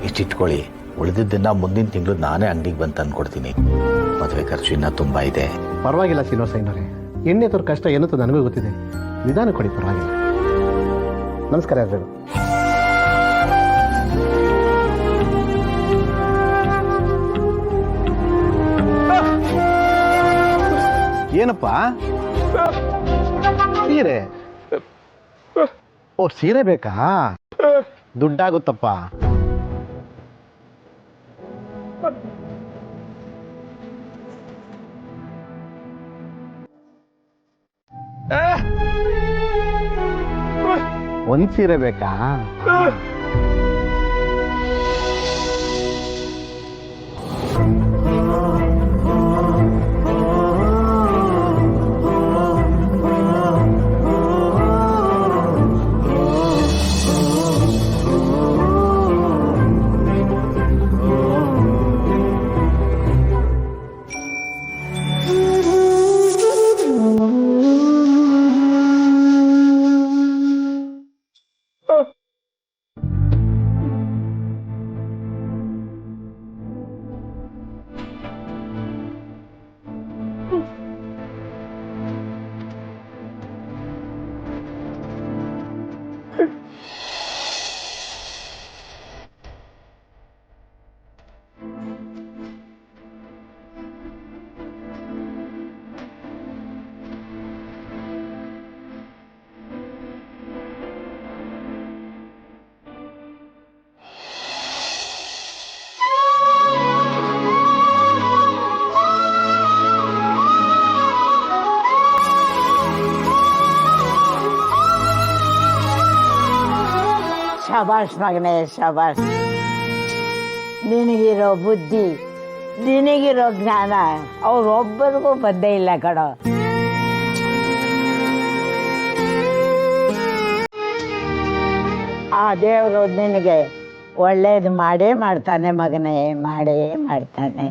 ಇಷ್ಟಿಟ್ಕೊಳ್ಳಿ, ಉಳಿದಿದ್ದನ್ನ ಮುಂದಿನ ತಿಂಗಳು ನಾನೇ ಅಂಗಡಿಗೆ ಬಂದು ತಂದ್ಕೊಡ್ತೀನಿ. ಮದುವೆ ಖರ್ಚು ಇನ್ನೂ ತುಂಬ ಇದೆ. ಪರವಾಗಿಲ್ಲ ಶ್ರೀನಿವಾಸಯ್ಯನವರೇ, ಎಣ್ಣೆ ತೋರ್ ಕಷ್ಟ ಏನಂತ ನನಗೂ ಗೊತ್ತಿದೆ. ನಿಧಾನ ಕೊಡಿ, ಪರವಾಗಿಲ್ಲ. ನಮಸ್ಕಾರ ಎಲ್ಲರಿಗೂ. ಏನಪ್ಪ ಸೀರೆ? ಓ, ಸೀರೆ ಬೇಕಾ? ದುಡ್ಡಾಗುತ್ತಪ್ಪ. ಒಂದ್ ಸೀರೆ ಬೇಕಾ? ಶಬಾಷ್ ಮಗನೇ, ಶಬಾಷ್. ನಿನಗಿರೋ ಬುದ್ಧಿ, ನಿನಗಿರೋ ಜ್ಞಾನ ಅವ್ರೊಬ್ಬರಿಗೂ ಬಂದೇ ಇಲ್ಲ ಕಣೋ. ಆ ದೇವರು ನಿನಗೆ ಒಳ್ಳೇದು ಮಾಡೇ ಮಾಡ್ತಾನೆ ಮಗನೇ, ಮಾಡೇ ಮಾಡ್ತಾನೆ.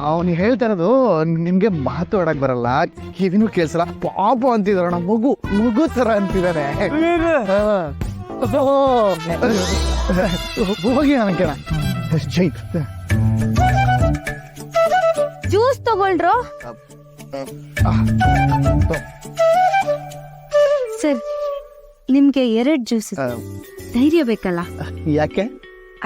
ಅವ್ನು ಹೇಳ್ತಾ ಇರೋದು ನಿಮ್ಗೆ ಮಾತು ಆಡಕ್ ಬರಲ್ಲ, ಕಿವಿನೂ ಕೇಳ್ಸಲ್ಲ, ಪಾಪ ಅಂತಿದಾರ. ಮಗು ಮಗು ತರ ಅಂತಿದ್ದಾರೆ. ಹೋಗಿ ನನಗೆ ಜ್ಯೂಸ್ ತಗೊಳ್ರೋ ಸರ್. ನಿಮ್ಗೆ 2 ಜ್ಯೂಸ್. ಧೈರ್ಯ ಬೇಕಲ್ಲ. ಯಾಕೆ?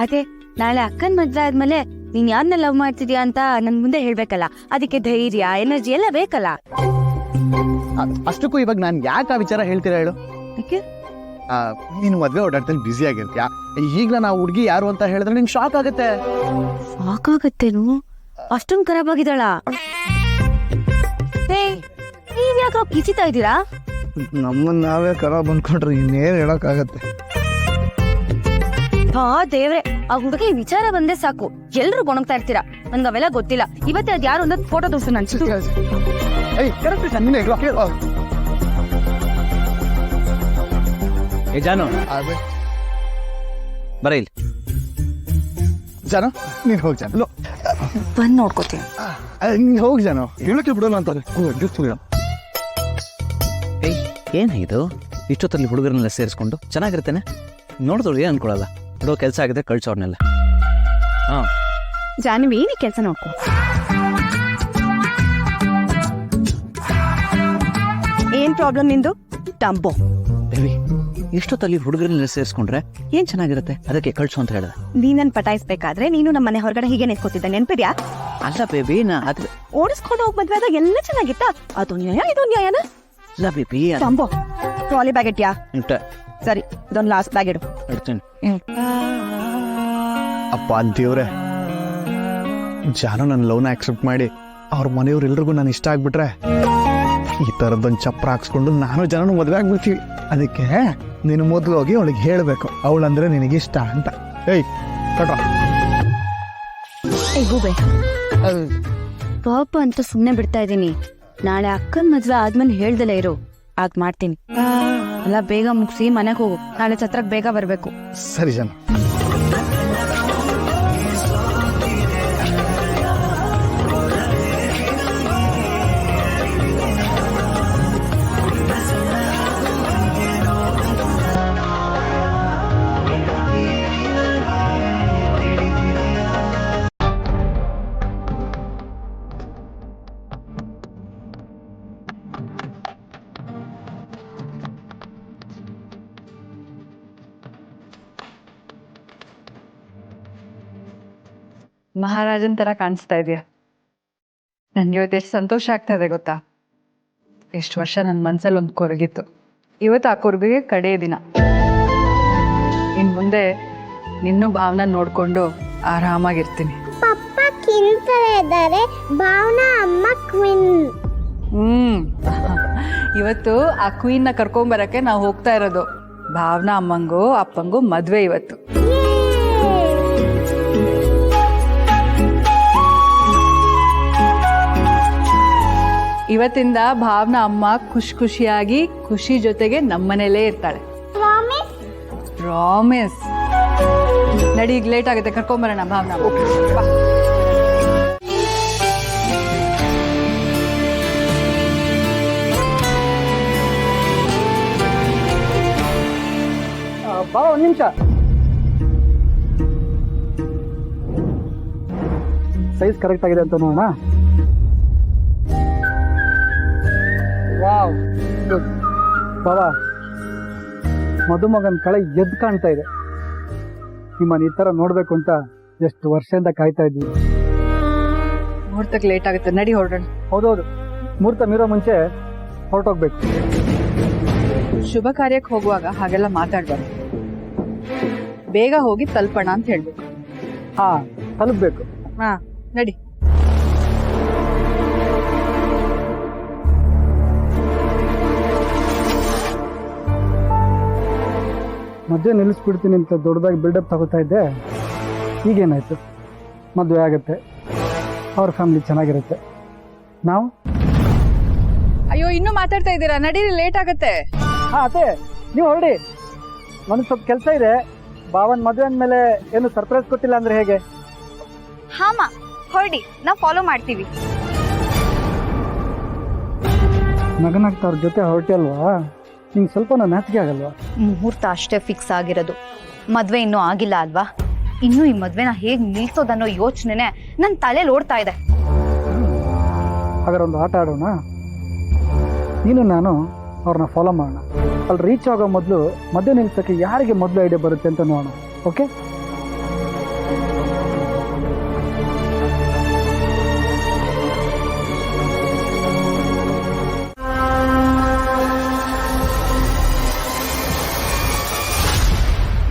ಅದೇ ನಾಳೆ ಅಕ್ಕನ್ ಮದ್ವೆ ಆದ್ಮೇಲೆ ನೀನ್ ಯಾರನ್ನ ಲವ್ ಮಾಡ್ತಿದ್ಯಾ ಅಂತ ನನ್ ಮುಂದೆ ಹೇಳ್ಬೇಕಲ್ಲ, ಅದಕ್ಕೆ ಧೈರ್ಯ, ಎನರ್ಜಿ ಎಲ್ಲ ಬೇಕಲ್ಲ. ಅಷ್ಟಕ್ಕೂ ಇವಾಗ ನಾನ್ ಯಾಕೆ ಆ ವಿಚಾರ ಹೇಳ್ತೀರಾ ಹೇಳು? ನೀನು ಮದ್ವೆ ಓಡಾಡ್ತಾನೆ ಬ್ಯುಸಿ ಆಗಿರ್ತೀಯ. ಈಗ್ಲ ನಾವು ಹುಡುಗಿ ಯಾರು ಅಂತ ಹೇಳಿದ್ರೆ ನಿನ್ ಶಾಕ್ ಆಗುತ್ತೆ. ಸಾಕಾಗತ್ತೇನು? ಅಷ್ಟೊಂದು ಖರಾಬ್ ಆಗಿದ್ದಾಳ? ನೀವ್ ಯಾಕೆ ಕಿಸಿತಾ ಇದ್ದೀರಾ? ನಮ್ಮನ್ನ ನಾವೇ ಖರಾಬ್ ಅನ್ಕೊಂಡ್ರೆ ಇನ್ನೇನ್ ಹೇಳಕ್ ಆಗತ್ತೆ. ಹಾ ದೇವ್ರೆ, ಆ ಹುಡುಗಿ ವಿಚಾರ ಬಂದೆ ಸಾಕು ಎಲ್ರು ಗೊಣಗ್ತಾ ಇರ್ತೀರಾ. ನನ್ಗೆ ಅವೆಲ್ಲ ಗೊತ್ತಿಲ್ಲ. ಇವತ್ತೇ ಅದ್ ಯಾರು ಒಂದ್ ಫೋಟೋ ತೋರ್ಸು ನನ್. ಜಾನು ಬರ ಇಲ್ಲಿ. ಜಾನು ನೀನ್ ಹೋಗ್ ಜಾನು. ಬಂದ್ ನೋಡ್ಕೋತೀನಿ. ನೀನ್ ಹೋಗ್ ಜಾನು, ಹೇಳಕ್ಕೆ ಬಿಡೋಲ್ಲ ಅಂತ. ಏನ್ ಇದು ಇಷ್ಟೊತ್ತಲ್ಲಿ ಹುಡುಗರನ್ನೆಲ್ಲ ಸೇರಿಸ್ಕೊಂಡು ಚೆನ್ನಾಗಿರ್ತೇನೆ. ನೋಡಿದವ್ರು ಏನ್ ಅನ್ಕೊಳಲ್ಲ. ಬಿಡೋ ಕೆಲಸ ಆಗಿದೆ, ಕಳ್ಸೋರ್ನೆಲ್ಲ. ಹಾ ಜಾನ್ವಿ, ಏನೇ ಕೆಲಸ ನೋಡ್ಕೊ. ಏನ್ ಪ್ರಾಬ್ಲಮ್ ನಿಂದು? ಟಂಬೋ ದೇವಿ, ಇಷ್ಟೊತ್ತಲ್ಲಿ ಹುಡುಗರನ್ನೆಲ್ಲ ಸೇರಿಸ್ಕೊಂಡ್ರೆ ಏನ್ ಚೆನ್ನಾಗಿರುತ್ತೆ, ಅದಕ್ಕೆ ಕಳ್ಸು ಅಂತ ಹೇಳ್ದೆ. ನೀನನ್ ಪಟಾಯಿಸ್ಬೇಕಾದ್ರೆ ನೀನು ನಮ್ಮ ಮನೆ ಹೊರಗಡೆ ಹೀಗೆ ನಿಂತ್ಕೋತಿದ್ದೆ, ನೆನ್ಪಿದ್ಯಾ? ಅಲ್ಲ ಬೇಬಿ, ನಾ ಅದ್ ಓಡಿಸ್ಕೊಂಡು ಹೋಗ್ ಮದ್ವೆ ಆದಾಗ ಎಲ್ಲ ಚೆನ್ನಾಗಿತ್ತ. ಅದು ನ್ಯಾಯ, ಇದು ನ್ಯಾಯನ? ಇಲ್ಲ ಬೇಬಿ. ಟಂಬೋ, ಟ್ರಾಲಿ ಬ್ಯಾಗ್ ಇಟ್ಯಾ? ಸರಿ, ಇದೊಂದು ಲಾಸ್ಟ್ ಬ್ಯಾಗ್ ಇಡು. ಇಡ್ತೀನಿ. ಅಪ್ಪ ದೇವ್ರೆ, ಜಾನು ನನ್ನ ಲವ್ನ ಆಕ್ಸೆಪ್ಟ್ ಮಾಡಿ ಅವ್ರ ಮನೆಯವ್ರೆಲ್ರಿಗೂ ನಾನು ಇಷ್ಟ ಆಗ್ಬಿಟ್ರೆ ಈ ತರದೊಂದು ಚಪ್ರ ಹಾಕ್ಸ್ಕೊಂಡು ನಾನು ಜನನು ಮದುವೆ ಆಗ್ಬಿಡ್ತೀವಿ. ಅದಕ್ಕೆ ನೀನು ಮೊದಲು ಹೋಗಿ ಅವಳಿಗೆ ಹೇಳಬೇಕು, ಅವಳಂದ್ರೆ ನಿನಗೆ ಇಷ್ಟ ಅಂತ. ಏಯ್ ಕಟ್ರ ಗೂಬೆ, ಪಾಪ ಅಂತ ಸುಮ್ನೆ ಬಿಡ್ತಾ ಇದೀನಿ. ನಾಳೆ ಅಕ್ಕನ ಮದ್ವೆ ಆದ್ಮೇಲೆ ಹೇಳ್ದಲೇ ಇರು. ಆಗ ಮಾಡ್ತೀನಿ. ಎಲ್ಲ ಬೇಗ ಮುಗಿಸಿ ಮನೆಗೆ ಹೋಗು, ನಾಳೆ ಛತ್ರಕ್ಕೆ ಬೇಗ ಬರಬೇಕು. ಸರಿ ಜನ. ಮಹಾರಾಜನ್ ತರ ಕಾಣಿಸ್ತಾ ಇದೆಯಾ? ನನ್ಗೆ ಇವತ್ತು ಎಷ್ಟು ಸಂತೋಷ ಆಗ್ತಾ ಇದೆ ಗೊತ್ತಾ? ಎಷ್ಟು ವರ್ಷ ನನ್ನ ಮನ್ಸಲ್ಲಿ ಒಂದು ಕೊರಗಿತ್ತು, ಇವತ್ತು ಆ ಕೊರಗಿಗೆ ಕಡೆ ದಿನ. ಇನ್ ಮುಂದೆ ನಿನ್ನೂ ಭಾವನ ನೋಡ್ಕೊಂಡು ಆರಾಮಾಗಿರ್ತೀನಿ. ಪಪ್ಪ ಕಿನ್ ತರ ಇದ್ದಾರೆ, ಭಾವನಾ ಅಮ್ಮ ಕ್ವೀನ್. ಇವತ್ತು ಆ ಕ್ವೀನ್ನ ಕರ್ಕೊಂಬರಕ್ಕೆ ನಾವು ಹೋಗ್ತಾ ಇರೋದು. ಭಾವನಾ ಅಮ್ಮಂಗೂ ಅಪ್ಪಂಗೂ ಮದ್ವೆ ಇವತ್ತು. ಇವತ್ತಿಂದ ಭಾವನಾ ಅಮ್ಮ ಖುಷಿಯಾಗಿ ಖುಷಿ ಜೊತೆಗೆ ನಮ್ಮನೇಲೇ ಇರ್ತಾಳೆ. ಪ್ರಾಮಿಸ್. ನಡಿ, ಈಗ ಲೇಟ್ ಆಗುತ್ತೆ, ಕರ್ಕೊಂಬರೋಣ ಭಾವನಾ. ಬಾ, ಒಂದು ನಿಮಿಷ. ಸೈಜ್ ಕರೆಕ್ಟ್ ಆಗಿದೆ ಅಂತ ನೋಡೋಣ. Wow, good. ಬಾಬಾ, ಮದುಮಗನ ಕಳೆ ಎದ್ದು ಕಾಣ್ತಾ ಇದೆ. ನಿಮ್ಮನ್ನ ಈ ತರ ನೋಡ್ಬೇಕು ಅಂತ ಎಷ್ಟು ವರ್ಷದಿಂದ ಕಾಯ್ತಾ ಇದ್ವಿ. ಮುಹೂರ್ತಕ್ಕೆ ಲೇಟ್ ಆಗುತ್ತೆ, ನಡಿ ಹೊರಡೋಣ. ಹೌದೌದು, ಮುಹೂರ್ತ ಮೀರೋ ಮುಂಚೆ ಹೊರಟೋಗ್ಬೇಕು. ಶುಭ ಕಾರ್ಯಕ್ಕೆ ಹೋಗುವಾಗ ಹಾಗೆಲ್ಲ ಮಾತಾಡ್ಬಾರ್ದು. ಬೇಗ ಹೋಗಿ ತಲುಪೋಣ ಅಂತ ಹೇಳ್ಬೇಕು. ಹಾ, ತಲುಪಬೇಕು. ಹಾ, ನಡಿ. ಮದುವೆ ನಿಲ್ಲಿಸ್ಬಿಡ್ತೀನಿ ಅಂತ ದೊಡ್ಡದಾಗಿ ಬಿಲ್ಡಪ್ ತಗೋತಾ ಇದ್ದೆ. ಈಗೇನಾಯ್ತು? ಮದುವೆ ಆಗುತ್ತೆ, ಅವ್ರ ಫ್ಯಾಮಿಲಿ ಚೆನ್ನಾಗಿರುತ್ತೆ. ನಾವು ಅಯ್ಯೋ, ಇನ್ನೂ ಮಾತಾಡ್ತಾ ಇದ್ದೀರಾ? ನಡೀರಿ, ಲೇಟ್ ಆಗತ್ತೆ. ಹಾ ಅದೇ, ನೀವು ಹೊರಡಿ. ನನಗೆ ಸ್ವಲ್ಪ ಕೆಲಸ ಇದೆ. ಭಾವನ್ ಮದುವೆ ಅಂದಮೇಲೆ ಏನು ಸರ್ಪ್ರೈಸ್ ಕೊಟ್ಟಿಲ್ಲ ಅಂದ್ರೆ ಹೇಗೆ? ಹಾಮ, ಹೊರಡಿ, ನಾವು ಫಾಲೋ ಮಾಡ್ತೀವಿ. ನಗನಾಗ್ತಾ ಅವ್ರ ಜೊತೆ ಹೊರಟಿ ಅಲ್ವಾ, ನಿಂಗೆ ಸ್ವಲ್ಪ ನಾಚಿಕೆ ಆಗಲ್ವಾ? ಮುಹೂರ್ತ ಅಷ್ಟೇ ಫಿಕ್ಸ್ ಆಗಿರೋದು, ಮದ್ವೆ ಇನ್ನೂ ಆಗಿಲ್ಲ ಅಲ್ವಾ? ಇನ್ನೂ ಈ ಮದ್ವೆನ ಹೇಗ್ ನಿಲ್ಸೋದನ್ನೋ ಯೋಚನೆನೆ ನನ್ನ ತಲೆಯಲ್ಲಿ ಓಡ್ತಾ ಇದೆ. ಹಾಗಾದ್ರೆ ಒಂದು ಆಟ ಆಡೋಣ. ನೀನು ನಾನು ಅವ್ರನ್ನ ಫಾಲೋ ಮಾಡೋಣ. ಅಲ್ಲಿ ರೀಚ್ ಆಗೋ ಮೊದಲು ಮದುವೆ ನಿಲ್ಸಕ್ಕೆ ಯಾರಿಗೆ ಮೊದಲು ಐಡಿಯಾ ಬರುತ್ತೆ ಅಂತ ನೋಡೋಣ. ಓಕೆ?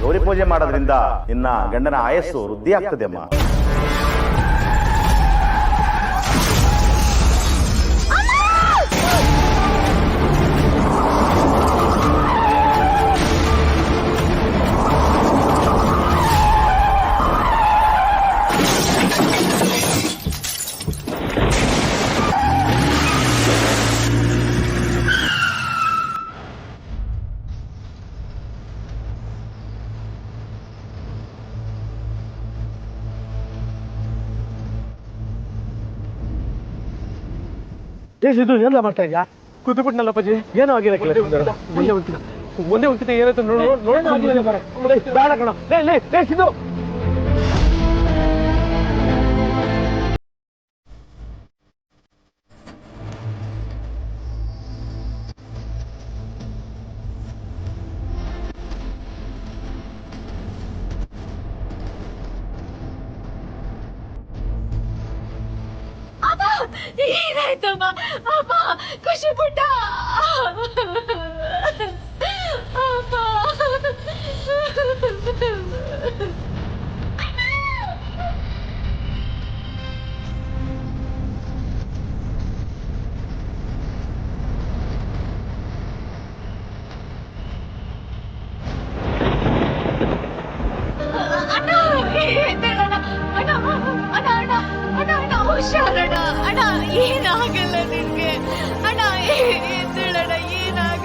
ಗೌರಿ ಪೂಜೆ ಮಾಡೋದ್ರಿಂದ ನಿನ್ನ ಗಂಡನ ಆಯಸ್ಸು ವೃದ್ಧಿ ಆಗ್ತದೆ ಅಮ್ಮ. ಇದು ಎಲ್ಲ ಮಾಡ್ತಾ ಇದೆಯಾ? ಕೂತ್ಬಿಟ್ನಲ್ಲ ಅಪ್ಪಾಜಿ, ಏನೋ ಆಗಿಲ್ಲ. ಒಂದೇ ಒಂದ್ಕಿತ ಏನಾಯ್ತು ಬೇಡ ಕಣ. ಇದು ಏನಾಯ್ತಮ್ಮ? ಅಮ್ಮ, ಖುಷಿ ಪುಟ್ಟ. ಅಮ್ಮ, ಹುಷಾರಣ ಅಣ್ಣ, ಏನಾಗಲ್ಲ ನಿನ್ಗೆ ಅಣ್ಣ, ಎದ್ದೇಳಣ್ಣ, ಏನಾಗಲ್ಲ.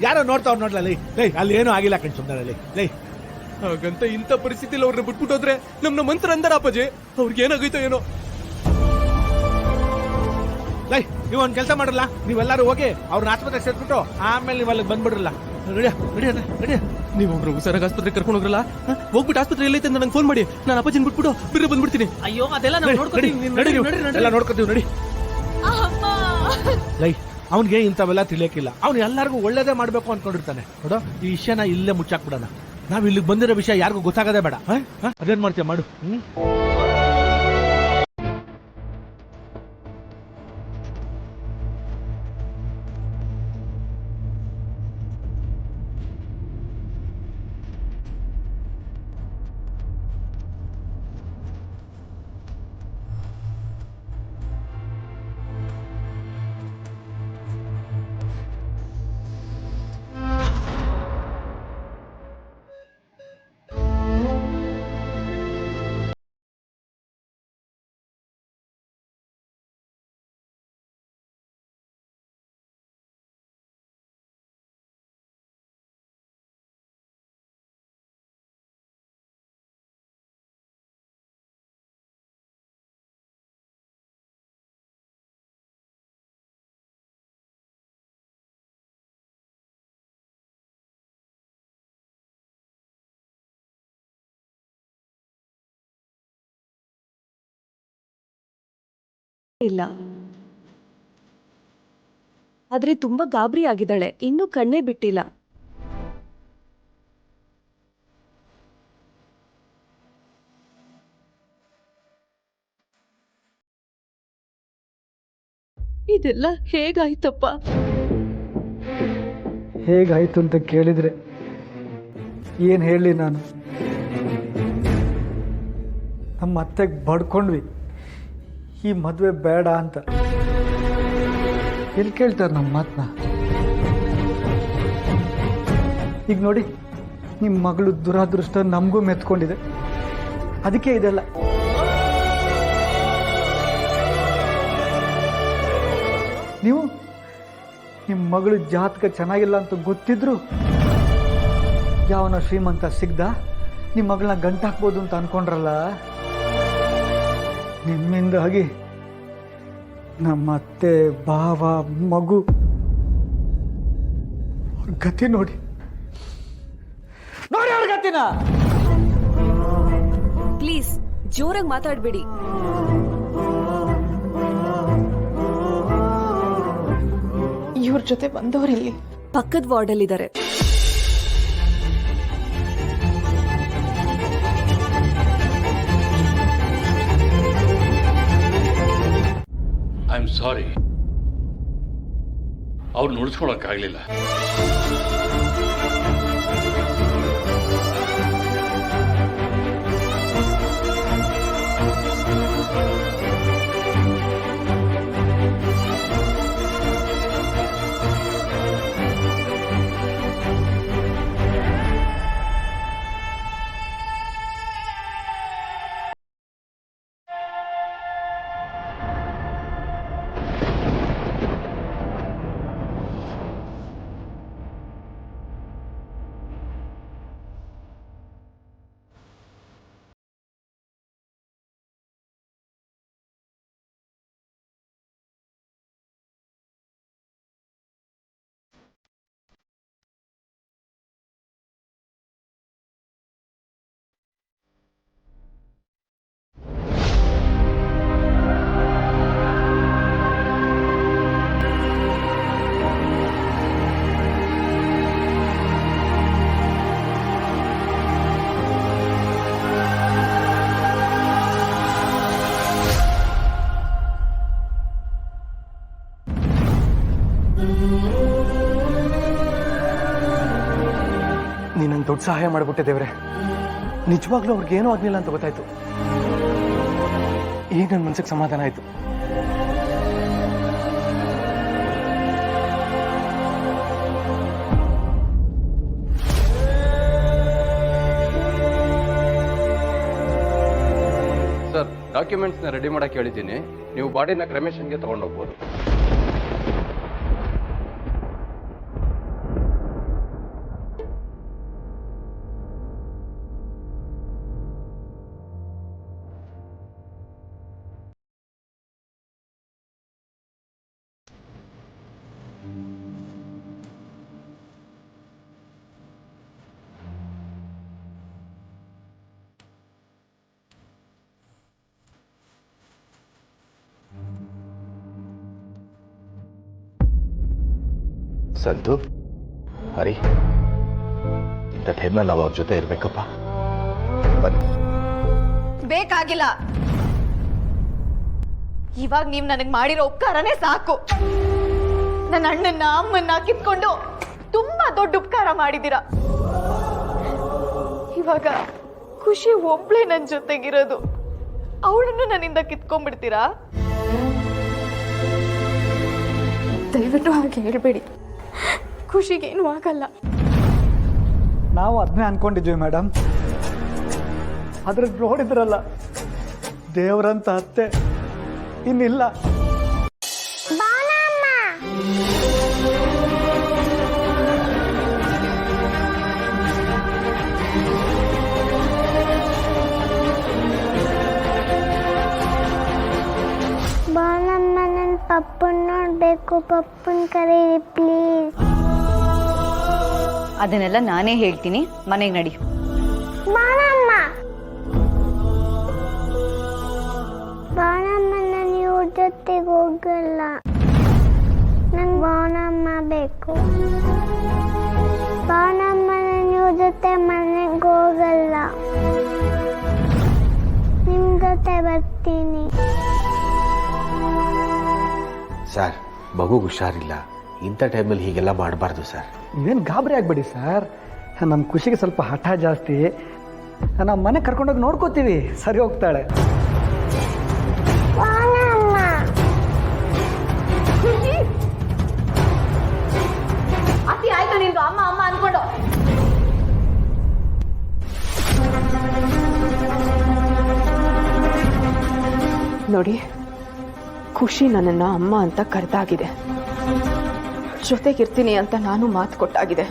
ಯಾರೋ ನೋಡ್ತಾವ್ ನೋಡ್ಲ ಲೈ ಅಲ್ಲಿ ಏನೂ ಆಗಿಲ್ಲ ಕಣ್ ಸುಂದರಲ್ಲಿ ಲೈ. ಹಾಗಂತ ಇಂಥ ಪರಿಸ್ಥಿತಿಯಲ್ಲಿ ಅವ್ರನ್ನ ಬಿಟ್ಬಿಟ್ಟೋದ್ರೆ ನಮ್ನ ಮಂತ್ರ ಅಂದಾರ ಅಪ್ಪಾಜಿ, ಅವ್ರಿಗೆ ಏನಾಗೈತೋ ಏನೋ. ಲೈ ನೀವು ಒಂದ್ ಕೆಲಸ ಮಾಡಲ್ಲ, ನೀವೆಲ್ಲಾರು ಹೋಗಿ ಅವ್ರನ್ನ ಆಸ್ಪತ್ರೆಗೆ ಸೇರ್ಬಿಟ್ಟು ಆಮೇಲೆ ನೀವು ಅಲ್ಲಿಗೆ ಬಂದ್ಬಿಡ್ರಲ್ಲ. ರೆಡಿ ನೀವು ಒಬ್ರು ಹುಷಾರಾಗಿ ಆಸ್ಪತ್ರೆಗೆ ಕರ್ಕೊಂಡು ಹೋಗ್ರಲ್ಲ, ಹೋಗ್ಬಿಟ್ಟು ಆಸ್ಪತ್ರೆ ಎಲ್ಲೈತೆ ಅಂತ ನಂಗೆ ಫೋನ್ ಮಾಡಿ, ನಾನು ಅಪ್ಪಾಜಿನ ಬಿಟ್ಬಿಟ್ಟು ಬೇರೆ ಬಂದ್ಬಿಡ್ತೀನಿ. ಅಯ್ಯೋ ಅದೆಲ್ಲ ಎಲ್ಲ ನೋಡ್ಕೊತೀವಿ ನಡಿ. ಲೈ ಅವ್ನಿಗೆ ಇಂಥವೆಲ್ಲ ತಿಳಿಯಕ್ಕಿಲ್ಲ, ಅವ್ನು ಎಲ್ಲರಿಗೂ ಒಳ್ಳೇದೇ ಮಾಡ್ಬೇಕು ಅನ್ಕೊಂಡಿರ್ತಾನೆ. ನೋಡು ಈ ವಿಷಯನ ಇಲ್ಲೇ ಮುಚ್ಚಾಕ್ಬಿಡೋಣ. ನಾವ್ ಇಲ್ಲಿಗೆ ಬಂದಿರೋ ವಿಷಯ ಯಾರಿಗೂ ಗೊತ್ತಾಗದೇ ಬೇಡ. ಅದೇನ್ ಮಾಡ್ತೀಯ ಮಾಡು. ಇಲ್ಲ, ಆದ್ರೆ ತುಂಬಾ ಗಾಬರಿ ಆಗಿದ್ದಾಳೆ, ಇನ್ನೂ ಕಣ್ಣೇ ಬಿಟ್ಟಿಲ್ಲ. ಇದೆಲ್ಲ ಹೇಗಾಯ್ತಪ್ಪ? ಹೇಗಾಯ್ತು ಅಂತ ಕೇಳಿದ್ರೆ ಏನು ಹೇಳಲಿ ನಾನು? ನಮ್ಮ ಅತ್ತೆಗೆ ಬಡ್ಕೊಂಡ್ವಿ ಈ ಮದುವೆ ಬೇಡ ಅಂತ. ಎಲ್ಲಿ ಕೇಳ್ತಾರೆ ನಮ್ಮ ಮಾತನ್ನ? ಈಗ ನೋಡಿ, ನಿಮ್ಮ ಮಗಳು ದುರಾದೃಷ್ಟ ನಮಗೂ ಮೆತ್ಕೊಂಡಿದೆ. ಅದಕ್ಕೆ ಇದೆಲ್ಲ. ನೀವು ನಿಮ್ಮ ಮಗಳು ಜಾತಕ ಚೆನ್ನಾಗಿಲ್ಲ ಅಂತ ಗೊತ್ತಿದ್ರು ಯಾವನ ಶ್ರೀಮಂತ ಸಿಗ್ದ ನಿಮ್ಮ ಮಗಳನ್ನ ಗಂಟಾಕ್ಬೋದು ಅಂತ ಅನ್ಕೊಂಡ್ರಲ್ಲ. ನಿಮ್ಮಿಂದಾಗಿ ನಮ್ಮ ಅತ್ತೆ, ಭಾವ, ಮಗು ಅವ್ರ ಗತಿ ನೋಡಿ ಅವ್ರ ಗತಿನ. ಪ್ಲೀಸ್ ಜೋರಾಗಿ ಮಾತಾಡ್ಬೇಡಿ. ಇವ್ರ ಜೊತೆ ಬಂದವರಿಲ್ಲಿ ಪಕ್ಕದ ವಾರ್ಡಲ್ಲಿ ಇದ್ದಾರೆ. ಐ ಆಮ್ ಸಾರಿ, ಅವ್ರನ್ನ ಉಳಿಸ್ಕೊಳಕ್ಕಾಗಲಿಲ್ಲ. ನೀನಂಗೆ ದೊಡ್ಡ ಸಹಾಯ ಮಾಡಿಬಿಟ್ಟೆ ದೇವ್ರೆ. ನಿಜವಾಗ್ಲೂ ಅವ್ರಿಗೇನೂ ಆಗ್ಲಿಲ್ಲ ಅಂತ ಗೊತ್ತಾಯ್ತು. ಈಗ ನನ್ನ ಮನ್ಸಿಗೆ ಸಮಾಧಾನ ಆಯ್ತು. ಸರ್, ಡಾಕ್ಯುಮೆಂಟ್ಸ್ನ ರೆಡಿ ಮಾಡಕ್ಕೆ ಹೇಳಿದ್ದೀನಿ. ನೀವು ಬಾಡಿನ ಕ್ರೆಮೇಷನ್ಗೆ ತಗೊಂಡೋಗ್ಬೋದು. ಸಂತು ಹರಿ ಇಂಥ ಟೈಮ್ನಲ್ಲಿ ನಾವು ಅವ್ರ ಜೊತೆ ಇರಬೇಕಪ್ಪ. ಬನ್ನಿ. ಬೇಕಾಗಿಲ್ಲ. ಇವಾಗ ನೀವ್ ನನಗ್ ಮಾಡಿರೋ ಉಪಕಾರನೇ ಸಾಕು. ನನ್ನ ಅಣ್ಣನ್ನ ಅಮ್ಮನ್ನ ಕಿತ್ಕೊಂಡು ತುಂಬಾ ದೊಡ್ಡ ಉಪಕಾರ ಮಾಡಿದ್ದೀರಾ. ಇವಾಗ ಖುಷಿ ಒಬ್ಳೆ ನನ್ ಜೊತೆಗಿರೋದು, ಅವಳನ್ನು ನನ್ನಿಂದ ಕಿತ್ಕೊಂಡ್ಬಿಡ್ತೀರಾ? ದಯವಿಟ್ಟು ಹಾಗೆ ಹೇಳ್ಬೇಡಿ. ಖುಷಿಗೇನು ಆಗಲ್ಲ. ನಾವು ಅದನ್ನೇ ಅನ್ಕೊಂಡಿದ್ವಿ ಮೇಡಮ್. ಅದ್ರ ನೋಡಿದ್ರಲ್ಲ, ದೇವ್ರಂತ ಅತ್ತೆ ಇನ್ನಿಲ್ಲ. ಬಾಳಮ್ಮ, ನನ್ನ ಪಪ್ಪನ್ ನೋಡ್ಬೇಕು. ಪಪ್ಪನ್ ಕರೀರಿ ಪ್ಲೀಸ್. ಅದನ್ನೆಲ್ಲ ನಾನೇ ಹೇಳ್ತೀನಿ, ಮನೆಗೆ ನಡಿ. ಬಾಳಮ್ಮ, ಬಾಳಮ್ಮ, ನಾನು ಇವ್ರ ಜೊತೆಗೆ ಹೋಗಲ್ಲ. ನಂಗೆ ಬಾಳಮ್ಮ ಬೇಕು. ಬಾಳಮ್ಮ, ನಾನು ಇವ್ರ ಜೊತೆ ಮನೆಗೆ ಹೋಗಲ್ಲ. ನಿಮ್ ಜೊತೆ ಬರ್ತೀನಿ. ಸರ್, ಮಗುಗೆ ಹುಷಾರಿಲ್ಲ. ಇಂಥ ಟೈಮಲ್ಲಿ ಹೀಗೆಲ್ಲ ಮಾಡಬಾರ್ದು ಸರ್. ನೀವೇನು ಗಾಬರಿ ಆಗಬೇಡಿ ಸರ್. ನಮ್ಮ ಖುಷಿಗೆ ಸ್ವಲ್ಪ ಹಠ ಜಾಸ್ತಿ. ನಮ್ಮ ಮನೆ ಕರ್ಕೊಂಡೋಗಿ ನೋಡ್ಕೋತೀವಿ, ಸರಿ ಹೋಗ್ತಾಳೆ. ಅತಿ ಆಯ್ತು ನಿಂದು ಅಮ್ಮ ಅಮ್ಮ ಅನ್ಕೊಂಡು. ನೋಡಿ, ಖುಷಿ ನನ್ನನ್ನ ಅಮ್ಮ ಅಂತ ಕರೆದಾಗಿದೆ. ಜೊತೆಗಿರ್ತೀನಿ ಅಂತ ನಾನು ಮಾತು ಕೊಟ್ಟಾಗಿದೆ.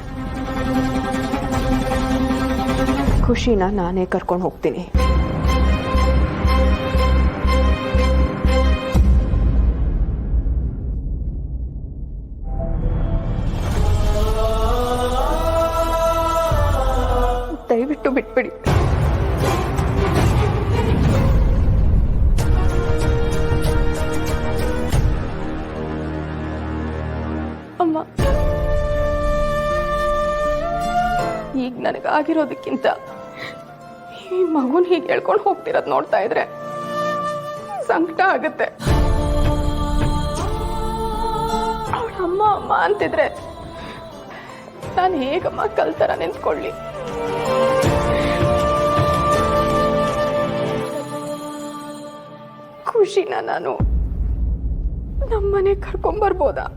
ಖುಷಿನ ನಾನೇ ಕರ್ಕೊಂಡು ಹೋಗ್ತೀನಿ. ದಯವಿಟ್ಟು ಬಿಟ್ಬಿಡಿ. ಅಮ್ಮ, ಈಗ ನನಗಾಗಿರೋದಕ್ಕಿಂತ ಈ ಮಗುನ್ ಹೀಗೆ ಹೇಳ್ಕೊಂಡು ಹೋಗ್ತಿರೋದ್ ನೋಡ್ತಾ ಇದ್ರೆ ಸಂಕಟ ಆಗುತ್ತೆ. ಅವಳ ಅಮ್ಮ ಅಮ್ಮ ಅಂತಿದ್ರೆ ನಾನು ಹೇಗಮ್ಮ ಕಲ್ತರ ನಿಂತ್ಕೊಳ್ಳಿ? ಖುಷಿನ ನಾನು ನಮ್ಮನೆ ಕರ್ಕೊಂಬರ್ಬೋದಾ?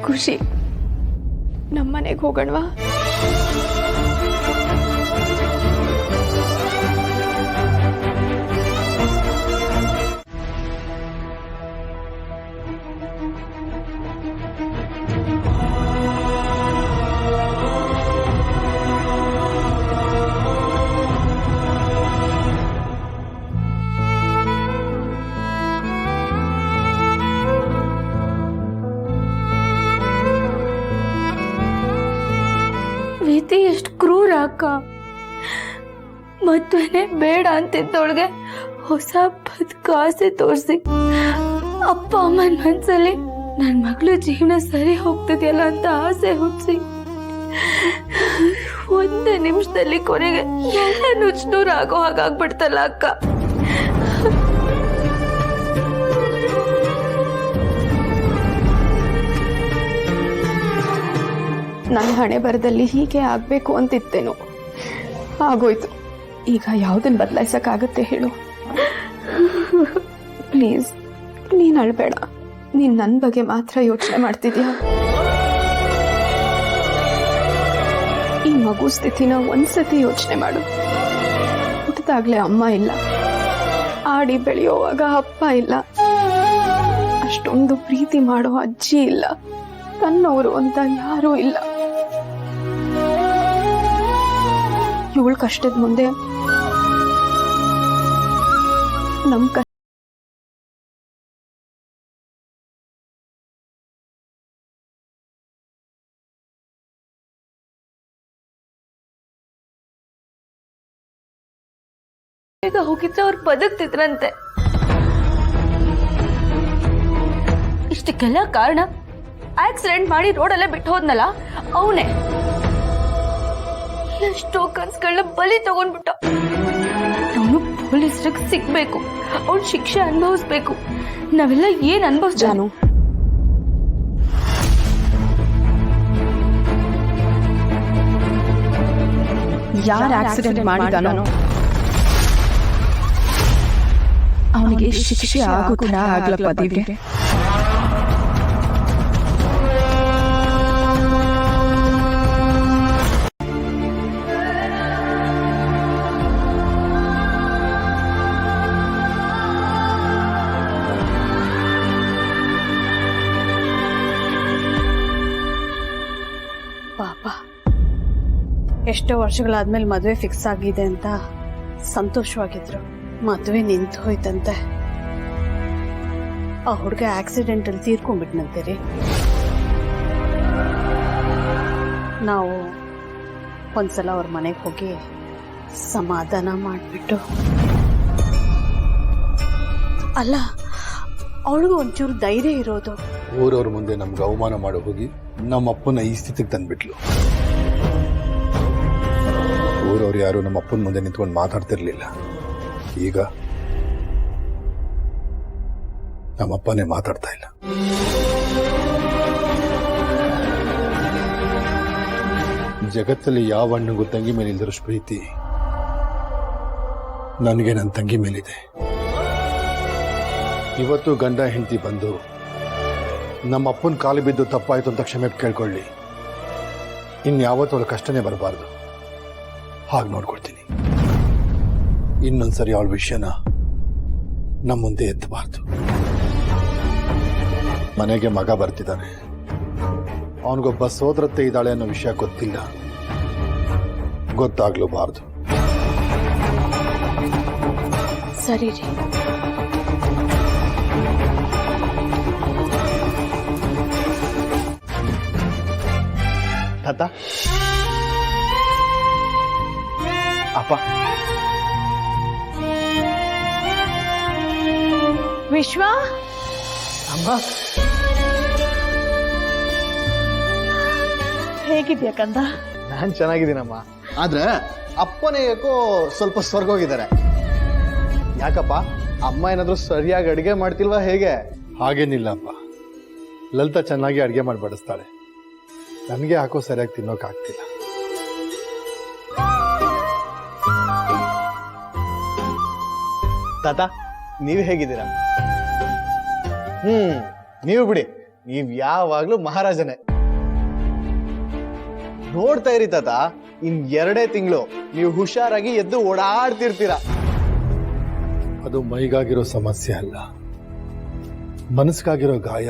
ಖುಷಿ, ನಮ್ಮನೆಗೆ ಹೋಗೋಣವಾ? ಪ್ರೀತಿ ಎಷ್ಟು ಕ್ರೂರ ಅಕ್ಕ. ಮದ್ವೆನೆ ಬೇಡ ಅಂತಿದ್ದವಳಿಗೆ ಹೊಸ ಬದುಕಾಸೆ ತೋರಿಸಿ ಅಪ್ಪ ಅಮ್ಮನ ಮನ್ಸಲ್ಲಿ ನನ್ನ ಮಗಳು ಜೀವನ ಸರಿ ಹೋಗ್ತಿದೆಯಲ್ಲ ಅಂತ ಆಸೆ ಹುಟ್ಟಿಸಿ ಒಂದೇ ನಿಮಿಷದಲ್ಲಿ ಕೊನೆಗೆ ಎಲ್ಲ ನುಚ್ಚುನೂರು ಆಗೋ ಹಾಗಾಗ್ಬಿಡ್ತಲ್ಲ ಅಕ್ಕ. ನನ್ನ ಹಣೆ ಬರದಲ್ಲಿ ಹೀಗೆ ಆಗ್ಬೇಕು ಅಂತಿತ್ತೇನೋ, ಆಗೋಯ್ತು. ಈಗ ಯಾವುದನ್ನು ಬದಲಾಯಿಸಕ್ಕಾಗತ್ತೆ ಹೇಳು? ಪ್ಲೀಸ್, ನೀನ್ ಅಳ್ಬೇಡ. ನೀನ್ ನನ್ನ ಬಗ್ಗೆ ಮಾತ್ರ ಯೋಚನೆ ಮಾಡ್ತಿದ್ಯಾ? ಈ ಮಗು ಸ್ಥಿತಿನ ಒಂದ್ಸತಿ ಯೋಚನೆ ಮಾಡು. ಹುಟ್ಟಿದಾಗ್ಲೇ ಅಮ್ಮ ಇಲ್ಲ, ಆಡಿ ಬೆಳೆಯುವಾಗ ಅಪ್ಪ ಇಲ್ಲ, ಅಷ್ಟೊಂದು ಪ್ರೀತಿ ಮಾಡೋ ಅಜ್ಜಿ ಇಲ್ಲ, ತನ್ನವರು ಅಂತ ಯಾರೂ ಇಲ್ಲ. ಇವಳ ಕಷ್ಟದ ಮುಂದೆ ನಮ್ ಈಗ ಹೋಗಿದ್ರೆ ಅವ್ರು ಬದುಕ್ತಿದ್ರಂತೆ. ಇಷ್ಟಕ್ಕೆಲ್ಲ ಕಾರಣ ಆಕ್ಸಿಡೆಂಟ್ ಮಾಡಿ ರೋಡಲ್ಲೇ ಬಿಟ್ಟು ಹೋದ್ನಲ್ಲ ಅವನೇ. ಎಷ್ಟೋ ಕನ್ಸುಗಳನ್ನ ಬಲಿ ತಗೊಂಡ್ಬಿಟ್ಟ. ಅವನು ಪೊಲೀಸರಿಗೆ ಸಿಗ್ಬೇಕು, ಅವ್ನ ಶಿಕ್ಷೆ ಅನುಭವಿಸ್ಬೇಕು. ನಾವೆಲ್ಲ ಏನ್ ಅನುಭವಿಸ್ತಾನು? ಯಾರು ಆಕ್ಸಿಡೆಂಟ್ ಮಾಡಿದಾನೋ ಅವನಿಗೆ ಶಿಕ್ಷೆ ಆಗೋ ಥರ ಆಗ್ಲಪ್ಪ ದೇವ್ರೆ. ಪಾಪ ಎಷ್ಟೋ ವರ್ಷಗಳಾದ್ಮೇಲೆ ಮದುವೆ ಫಿಕ್ಸ್ ಆಗಿದೆ ಅಂತ ಸಂತೋಷವಾಗಿದ್ರು. ಮದುವೆ ನಿಂತು ಹೋಯ್ತಂತೆ. ಆ ಹುಡುಗ ಆಕ್ಸಿಡೆಂಟ್ ಅಲ್ಲಿ ತೀರ್ಕೊಂಡ್ಬಿಟ್ನಂತೆ. ನಾವು ಒಂದ್ಸಲ ಅವ್ರ ಮನೆಗೆ ಹೋಗಿ ಸಮಾಧಾನ ಮಾಡಿಬಿಟ್ಟು, ಅಲ್ಲ ಅವಳಿಗೂ ಒಂಚೂರು ಧೈರ್ಯ ಇರೋದು. ಊರವ್ರ ಮುಂದೆ ನಮ್ಗೆ ಅವಮಾನ ಮಾಡೋ ಹೋಗಿ ನಮ್ಮ ಅಪ್ಪನ ಈ ಸ್ಥಿತಿಗೆ ತಂದ್ಬಿಟ್ಲು. ಊರವ್ರು ಯಾರು ನಮ್ಮ ಅಪ್ಪನ ಮುಂದೆ ನಿಂತ್ಕೊಂಡು ಮಾತಾಡ್ತಿರ್ಲಿಲ್ಲ. ಈಗ ನಮ್ಮಪ್ಪನೇ ಮಾತಾಡ್ತಾ ಇಲ್ಲ. ಜಗತ್ತಲ್ಲಿ ಯಾವ ಹಣ್ಣಿಗೂ ತಂಗಿ ಮೇಲೆ ಇಲ್ದಿರೋಷ್ಟು ಪ್ರೀತಿ ನನಗೆ ನನ್ನ ತಂಗಿ ಮೇಲಿದೆ. ಇವತ್ತು ಗಂಡ ಹೆಂಡತಿ ಬಂದು ನಮ್ಮ ಅಪ್ಪನ ಕಾಲು ಬಿದ್ದು ತಪ್ಪಾಯ್ತು ಅಂತ ಕ್ಷಮೆ ಕೇಳ್ಕೊಳ್ಳಿ. ಇನ್ಯಾವತ್ತೂ ಅವಳ ಕಷ್ಟನೇ ಬರಬಾರ್ದು. ಹಾಗೆ ನೋಡ್ಕೊಳ್ತೀನಿ. ಇನ್ನೊಂದ್ಸರಿ ಅವಳ ವಿಷಯನ ನಮ್ಮ ಮುಂದೆ ಎತ್ತಬಾರ್ದು. ಮನೆಗೆ ಮಗ ಬರ್ತಿದ್ದಾನೆ, ಅವನಿಗೊಬ್ಬ ಸೋದರತ್ತೆ ಇದ್ದಾಳೆ ಅನ್ನೋ ವಿಷಯ ಗೊತ್ತಿಲ್ಲ, ಗೊತ್ತಾಗ್ಲೂಬಾರ್ದು. ಸರಿ ರೀ. ತಾತ, ಅಪ್ಪ, ವಿಶ್ವ, ಅಮ್ಮ, ಹೇಗಿದ್ಯಾ ಕಂದ? ನಾನ್ ಚೆನ್ನಾಗಿದ್ದೀನಮ್ಮ. ಆದ್ರೆ ಅಪ್ಪನೇ ಯಾಕೋ ಸ್ವಲ್ಪ ಸ್ವರ್ಗೋಗಿದ್ದಾರೆ. ಯಾಕಪ್ಪ, ಅಮ್ಮ ಏನಾದ್ರೂ ಸರಿಯಾಗಿ ಅಡಿಗೆ ಮಾಡ್ತಿಲ್ವಾ ಹೇಗೆ? ಹಾಗೇನಿಲ್ಲಪ್ಪ, ಲಲಿತಾ ಚೆನ್ನಾಗಿ ಅಡಿಗೆ ಮಾಡಿ ಬಡಿಸ್ತಾಳೆ. ನನಗೆ ಯಾಕೋ ಸರಿಯಾಗಿ ತಿನ್ನೋಕಾಗ್ತಿಲ್ಲ. ತಾತ, ನೀವು ಹೇಗಿದ್ದೀರಾ? ನೀವು ಬಿಡಿ, ನೀವ್ ಯಾವಾಗ್ಲೂ ಮಹಾರಾಜನೇ. ನೋಡ್ತಾ ಇರಿ ತಾತ, ಇನ್ 2 ತಿಂಗಳು ನೀವು ಹುಷಾರಾಗಿ ಎದ್ದು ಓಡಾಡ್ತಿರ್ತೀರ. ಅದು ಮೈಗಾಗಿರೋ ಸಮಸ್ಯೆ ಅಲ್ಲ, ಮನಸ್ಸಿಗಾಗಿರೋ ಗಾಯ.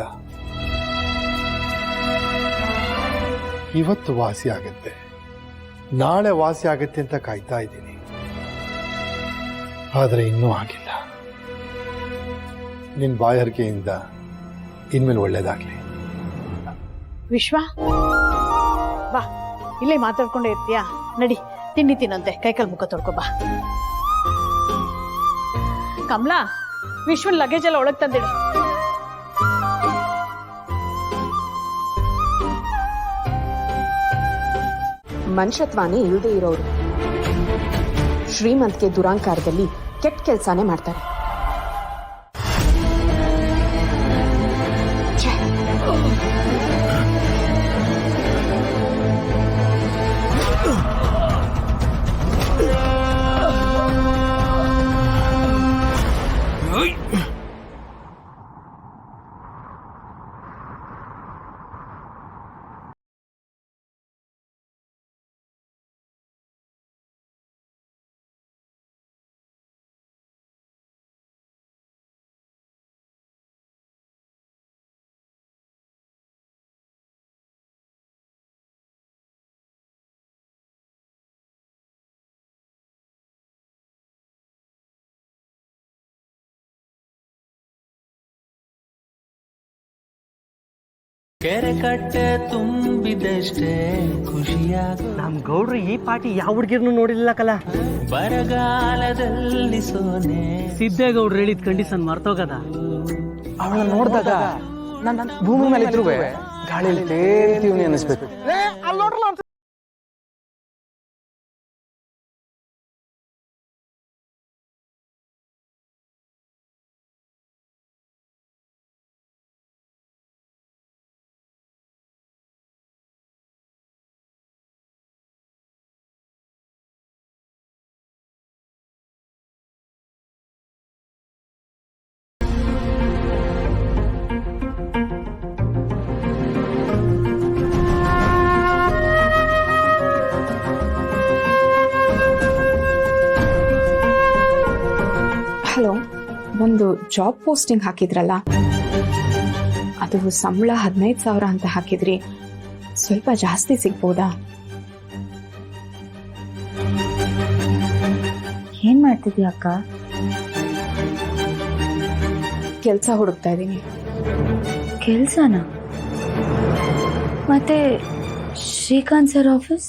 ಇವತ್ತು ವಾಸಿ ಆಗತ್ತೆ, ನಾಳೆ ವಾಸಿ ಆಗತ್ತೆ ಅಂತ ಕಾಯ್ತಾ ಇದ್ದೀನಿ. ಆದ್ರೆ ಇನ್ನೂ ಆಗಿಲ್ಲ. ನಿನ್ ಬಾಯಾರಿಕೆಯಿಂದ ಇನ್ಮೇಲೆ ಒಳ್ಳೇದಾಗ್ಲಿ. ವಿಶ್ವ, ಬಾ, ಇಲ್ಲೇ ಮಾತಾಡ್ಕೊಂಡೇ ಇರ್ತೀಯಾ? ನಡಿ, ತಿಂಡಿ ತಿನ್ನಂತೆ, ಕೈಕಾಲು ಮುಖ ತೊಳ್ಕೊ ಬಾ. ಕಮಲಾ, ವಿಶ್ವನ್ ಲಗೇಜ್ ಎಲ್ಲ ಒಳಗ್ ತಂದಿಡು. ಮನುಷ್ಯತ್ವಾನೇ ಇಲ್ಲದೆ ಇರೋರು ಶ್ರೀಮಂತಿಕೆ ದುರಾಂಕಾರದಲ್ಲಿ ಕೆಟ್ಟ ಕೆಲಸನೇ ಮಾಡ್ತಾರೆ. ಕೆರೆ ಕಟ್ಟೆ ತುಂಬಿದಷ್ಟೇ ಖುಷಿಯಾಗ ನಮ್ ಗೌಡ್ರು ಈ ಪಾಟಿ ಯಾವ ಹುಡುಗಿರ್ನು ನೋಡಿಲ್ಲ ಕಲ ಬರಗಾಲದಲ್ಲಿ ಸೋನೆ ಸಿದ್ದೇಗೌಡ್ರು ಹೇಳಿದ ಕಂಡೀಷನ್ ಮರ್ತೋಗದ ಅವಳ ನೋಡಿದಾಗ ನನ್ನ ಭೂಮಿ ಮೇಲೆ ಇದ್ರು ಗಾಳಿಯಲ್ಲಿ ತೇಲ್ತೀವ್ನಿ ಅನಿಸ್ಬೇಕು. ಹಲೋ, ಒಂದು ಜಾಬ್ ಪೋಸ್ಟಿಂಗ್ ಹಾಕಿದ್ರಲ್ಲ, ಅದು ಸಂಬಳ 15,000 ಅಂತ ಹಾಕಿದ್ರಿ. ಸ್ವಲ್ಪ ಜಾಸ್ತಿ ಸಿಗ್ಬೋದಾ? ಏನ್ ಮಾಡ್ತಿದ್ಯಾ ಅಕ್ಕ? ಕೆಲಸ ಹುಡುಕ್ತಾ ಇದ್ದೀನಿ. ಕೆಲ್ಸನ? ಮತ್ತೆ ಶ್ರೀಕಾಂತ್ ಸರ್ ಆಫೀಸ್?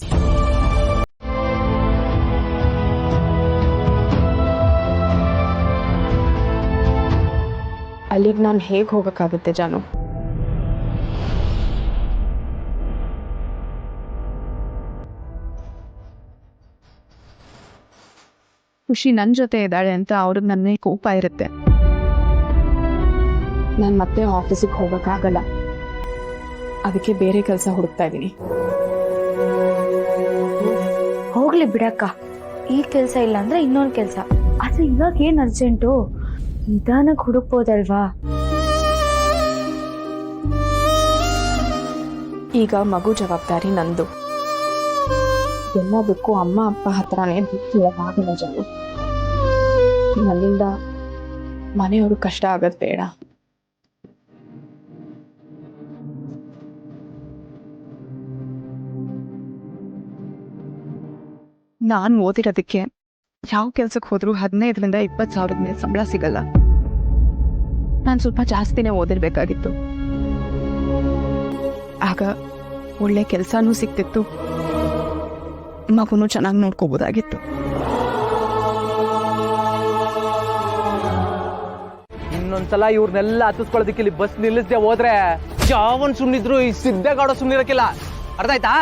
ಅಲ್ಲಿಗೆ ನಾನು ಹೇಗೆ ಹೋಗೋಕ್ಕಾಗುತ್ತೆ ಜಾನು? ಖುಷಿ ನನ್ನ ಜೊತೆ ಇದ್ದಾಳೆ ಅಂತ ಅವ್ರಿಗೆ ನನ್ನ ಮೇಲೆ ಕೋಪ ಇರುತ್ತೆ. ನಾನು ಮತ್ತೆ ಆಫೀಸಿಗೆ ಹೋಗೋಕ್ಕಾಗಲ್ಲ. ಅದಕ್ಕೆ ಬೇರೆ ಕೆಲಸ ಹುಡುಕ್ತಾ ಇದ್ದೀನಿ. ಹೋಗ್ಲಿ ಬಿಡಕ್ಕ, ಈ ಕೆಲ್ಸ ಇಲ್ಲ ಅಂದ್ರೆ ಇನ್ನೊಂದು ಕೆಲ್ಸ. ಆದ್ರೆ ಇವಾಗ ಏನ್ ಅರ್ಜೆಂಟು? ನಿಧಾನಕ್ಕೆ ಹುಡುಕ್ಬೋದಲ್ವಾ? ಈಗ ಮಗು ಜವಾಬ್ದಾರಿ ನಂದು. ಎಲ್ಲದಕ್ಕೂ ಅಮ್ಮ ಅಪ್ಪ ಹತ್ರನೇ ಬಿಟ್ಟಿರೋದಾಗಲ್ಲ ಜನ. ನನ್ನಿಂದ ಮನೆಯವರು ಕಷ್ಟ ಆಗೋದು ಬೇಡ. ನಾನು ಓದಿರೋದಕ್ಕೆ ಯಾವ ಕೆಲ್ಸಕ್ಕೆ ಹೋದ್ರೂ 15,000ರಿಂದ 20,000 ಮೇಲೆ ಸಂಬಳ ಸಿಗಲ್ಲ. ನಾನು ಸ್ವಲ್ಪ ಜಾಸ್ತಿನೇ ಓದಿರ್ಬೇಕಾಗಿತ್ತು. ಆಗ ಒಳ್ಳೆ ಕೆಲಸನೂ ಸಿಕ್ತಿತ್ತು, ಮಗುನೂ ಚೆನ್ನಾಗಿ ನೋಡ್ಕೋಬೋದಾಗಿತ್ತು. ಇನ್ನೊಂದ್ಸಲ ಇವ್ರನ್ನೆಲ್ಲ ಹತ್ತಿಸ್ಕೊಳ್ಳೋದಕ್ಕೆ ಇಲ್ಲಿ ಬಸ್ ನಿಲ್ಲಿಸದೆ ಹೋದ್ರೆ ಯಾವನ್ ಸುಮ್ಮನಿದ್ರು ಈ ಸಿದ್ದೇಗೌಡ ಸುಮ್ಮನಿರಕ್ಕಿಲ್ಲ. ಅರ್ಥ ಆಯ್ತಾ?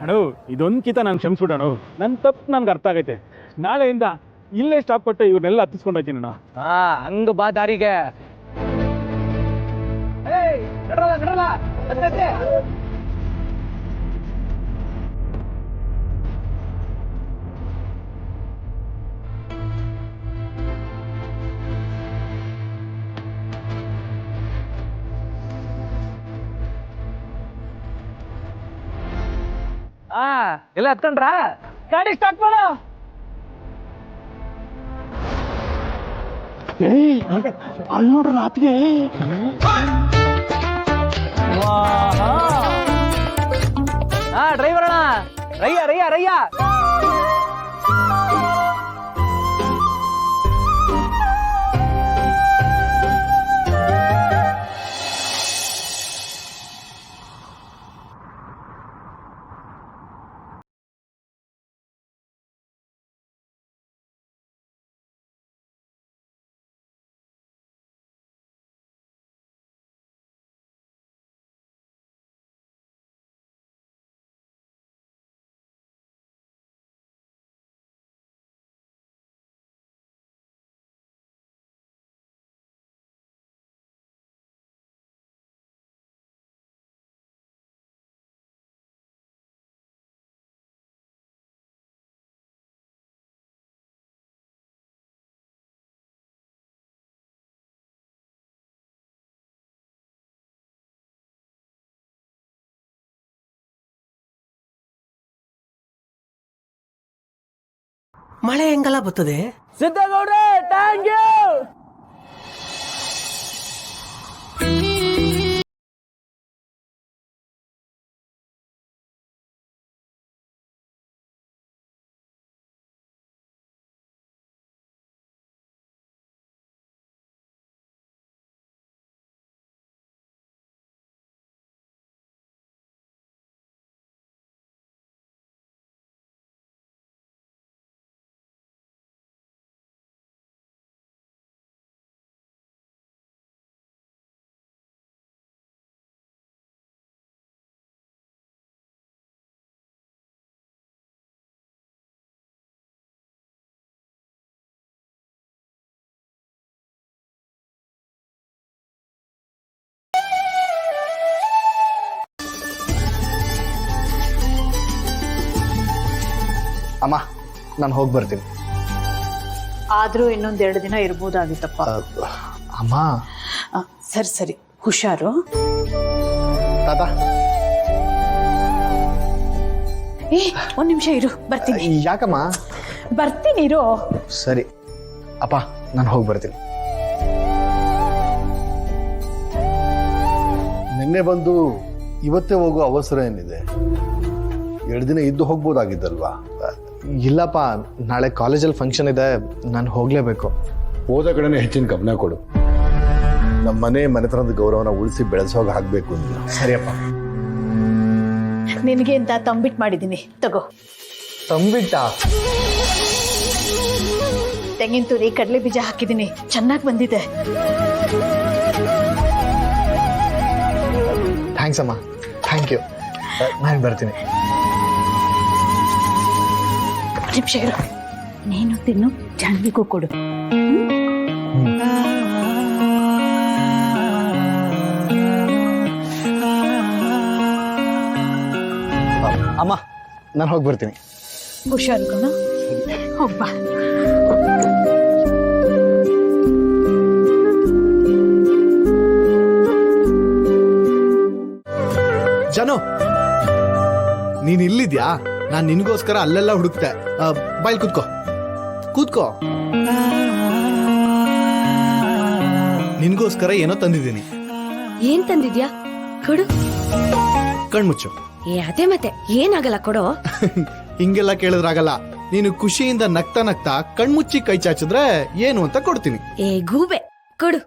ಅಣ್ಣ ಇದೊಂದು ಕಿತ ನಾನು ಕ್ಷಮಿಸ್ಬಿಡೋಣ. ನನ್ನ ತಪ್ಪು ನನ್ಗೆ ಅರ್ಥ ಆಗೈತೆ. ನಾಳೆಯಿಂದ ಇಲ್ಲೇ ಸ್ಟಾಪ್ ಕೊಟ್ಟು ಇವ್ರನ್ನೆಲ್ಲ ಹತ್ತಿಸ್ಕೊಂಡು ಹೋಗ್ತೀನಿ ಅಣ್ಣ. ಹಂಗ ಬಾ ದಾರಿಗೆ. ಎಲ್ಲ ಹತ್ಕೊಂಡ್ರ? ಗಾಡಿ ಸ್ಟಾರ್ಟ್ ಮಾಡ. ಅಲ್ಲಿ ನೋಡ್ರ ಅತ್ತಿಗೆ. ಡ್ರೈವರ್ ಅಣ್ಣ, ರಯ್ಯ ರಯ್ಯ ರಯ್ಯ. ಮಳೆ ಹೆಂಗಲ್ಲ ಬರ್ತದೆ? ಸಿದ್ದೇಗೌಡ್ರೆ, ಥ್ಯಾಂಕ್ ಯು. ಅಮ್ಮ ನಾನು ಹೋಗಿ ಬರ್ತೀನಿ. ಆದ್ರೂ ಇನ್ನೊಂದೆರಡು ದಿನ ಇರ್ಬೋದಾಗಿತ್ತಪ್ಪ. ಅಮ್ಮ ಸರಿ ಸರಿ, ಹುಷಾರು. ತಾತ ಒಂದ್ ನಿಮಿಷ ಇರು, ಬರ್ತೀನಿ. ಯಾಕಮ್ಮ? ಬರ್ತೀನಿ ಇರು. ಸರಿ ಅಪ್ಪ, ನಾನು ಹೋಗಿ ಬರ್ತೀನಿ. ನಿನ್ನೆ ಬಂದು ಇವತ್ತೇ ಹೋಗೋ ಅವಸರ ಏನಿದೆ? 2 ದಿನ ಇದ್ದು ಹೋಗ್ಬೋದಾಗಿದ್ದಲ್ವಾ? ಇಲ್ಲಪ್ಪ, ನಾಳೆ ಕಾಲೇಜಲ್ಲಿ ಫಂಕ್ಷನ್ ಇದೆ, ನಾನು ಹೋಗ್ಲೇಬೇಕು. ಹೋದ ಕಡೆನೇ ಹೆಚ್ಚಿನ ಗಮನ ಕೊಡು. ನಮ್ಮ ಮನೆತನದ ಗೌರವನ ಉಳಿಸಿ ಬೆಳೆಸೋಗ ಹಾಕ್ಬೇಕು ಅಂತ. ಸರಿಯಪ್ಪ. ನಿನಗೆ ಅಂತ ತಂಬಿಟ್ಟು ಮಾಡಿದ್ದೀನಿ, ತಗೋ. ತಂಬಿಟ್ಟ? ತೆಂಗಿನ ತುರಿ ಕಡಲೆ ಬೀಜ ಹಾಕಿದ್ದೀನಿ, ಚೆನ್ನಾಗಿ ಬಂದಿದೆ. ಥ್ಯಾಂಕ್ಸ್ ಅಮ್ಮ, ಥ್ಯಾಂಕ್ ಯು. ನಾನು ಬರ್ತೀನಿ. ನಿಮಿಷ ಇರು, ನೀನು ತಿನ್ನು, ಜಾನ್ವಿಗೂ ಕೊಡು. ಅಮ್ಮ ನಾನು ಹೋಗಿ ಬರ್ತೀನಿ. ಹುಷಾರು ಕಣೋ, ಹೋಗ್ಬಾ. ಜಾನು, ನೀನ್ ಇಲ್ಲಿದ್ಯಾ? ನಾನ್ ನಿನ್ಗೋಸ್ಕರ ಅಲ್ಲೆಲ್ಲ ಹುಡುಕ್ತೆ. ಬಾಯ್ ಕೂತ್ಕೋ, ಕೂತ್ಕೋ. ನಿನ್ಗೋಸ್ಕರ ಏನೋ ತಂದಿದ್ದೀನಿ. ಏನ್ ತಂದಿದ್ಯಾ? ಕೊಡು. ಕಣ್ಮುಚ್ಚು. ಅದೇ ಮತ್ತೆ ಏನಾಗಲ್ಲ, ಕೊಡೋ. ಹಿಂಗೆಲ್ಲ ಕೇಳಿದ್ರಾಗಲ್ಲ. ನೀನು ಖುಷಿಯಿಂದ ನಗ್ತಾ ನಗ್ತಾ ಕಣ್ಮುಚ್ಚಿ ಕೈ ಚಾಚಿದ್ರೆ ಏನು ಅಂತ ಕೊಡ್ತೀನಿ. ಗೂಬೆ, ಕೊಡು.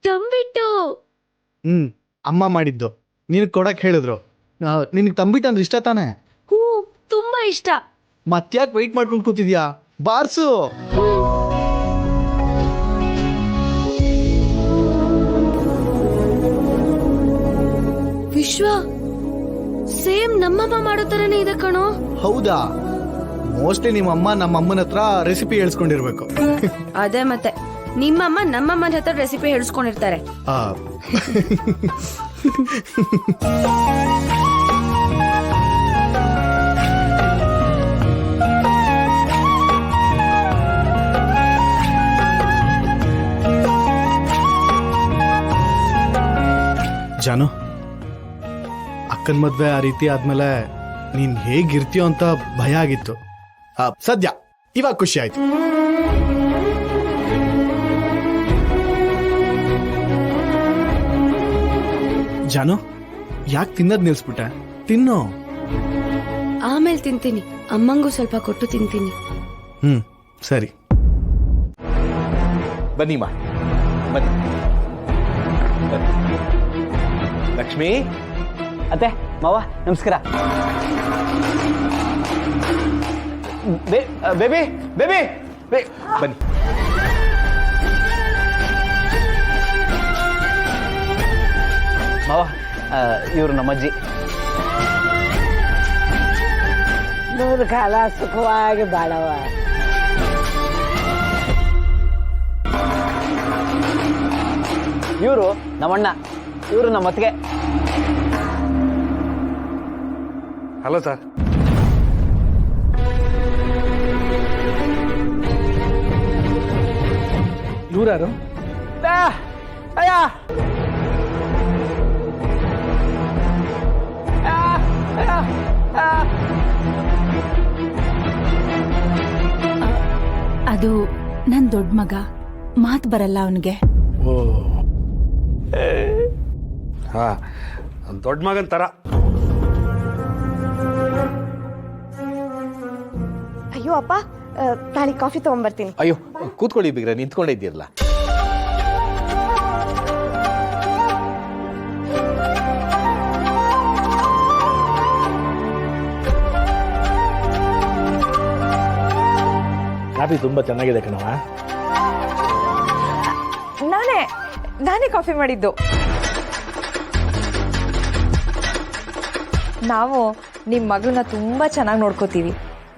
ತಂಬಿಟ್ಟು. ಅಮ್ಮ ಮಾಡಿದ್ದು, ನಿನಗ್ ಕೊಡಕ್ ಹೇಳಿದ್ರು. ನಿನಗ್ ತಂಬಿಟ್ಟು ಅಂದ್ರೆ ಇಷ್ಟ ತಾನೆ? ಹೂ, ತುಂಬಾ ಇಷ್ಟ. ಮತ್ತ್ಯಾಕ್ ವೆಯ್ಟ್ ಮಾಡ್ಕೊಂಡು ಕೂತಿದ್ಯಾ? ಬಾರ್ಸು. ವಿಶ್ವ, ಸೇಮ್ ನಮ್ಮಮ್ಮ ಮಾಡೋ ತರನೇ ಇದೆ ಕಣೋ. ಹೌದಾ? ಮೋಸ್ಟ್ಲಿ ನಿಮ್ಮಮ್ಮ ನಮ್ಮಮ್ಮನ ಹತ್ರ ರೆಸಿಪಿ ಹೇಳ್ಸ್ಕೊಂಡಿರ್ಬೇಕು. ಅದೇ ಮತ್ತೆ, ನಿಮ್ಮಮ್ಮ ನಮ್ಮಮ್ಮನ ಹತ್ರ ರೆಸಿಪಿ ಹೇಳ್ಸ್ಕೊಂಡಿರ್ತಾರೆ. ಜಾನು, ಅಕ್ಕನ ಮದ್ವೆ ಆ ರೀತಿ ಆದ್ಮೇಲೆ ನೀನ್ ಹೇಗಿರ್ತೀಯೋ ಅಂತ ಭಯ ಆಗಿತ್ತು. ಸದ್ಯ ಇವಾಗ ಖುಷಿ ಆಯ್ತು. ಜಾನು, ಯಾಕೆ ತಿನ್ನೋದ್ ನಿಲ್ಸ್ಬಿಟ್ಟೆ? ತಿನ್ನು. ಆಮೇಲೆ ತಿಂತೀನಿ, ಅಮ್ಮಂಗೂ ಸ್ವಲ್ಪ ಕೊಟ್ಟು ತಿಂತೀನಿ. ಸರಿ. ಬನ್ನಿಮ್ಮ, ಬನ್ನಿ. ಲಕ್ಷ್ಮಿ ಅತ್ತೆ, ಮಾವ ನಮಸ್ಕಾರ. ಬೇಬಿ ಬೇಬಿ ಬನ್ನಿ. ಮಾವ, ಇವರು ನಮ್ಮಜ್ಜಿ. ನೂರು ಕಾಲ ಸುಖವಾಗಿ ಬಾಳವ. ಇವರು ನಮ್ಮಣ್ಣ, ಇವರು ನಮ್ಮ ಅತ್ತಿಗೆ. Hello sir. ಇವ್ರ್ಯಾರು? ಅದು ನನ್ ದೊಡ್ಡ ಮಗ, ಮಾತು ಬರಲ್ಲ ಅವನಿಗೆ. ಹಾ, ದೊಡ್ಡ ಮಗನ್ ತರ. ಅಯ್ಯೋ ಅಪ್ಪ, ತಾಳಿ ಕಾಫಿ ತಗೊಂಡ್ಬರ್ತೀನಿ. ಅಯ್ಯೋ ಕೂತ್ಕೊಳ್ಳಿ ಬಿಗ್ರೆ, ನಿಂತ್ಕೊಂಡೇ ಇದ್ದೀರಲ್ಲ. ಕಾಫಿ ತುಂಬಾ ಚೆನ್ನಾಗಿದೆ ಕಣವ. ನಾನೇ ಕಾಫಿ ಮಾಡಿದ್ದು. ನಾವು ನಿಮ್ಮ ಮಗಳನ್ನ ತುಂಬಾ ಚೆನ್ನಾಗಿ ನೋಡ್ಕೋತೀವಿ.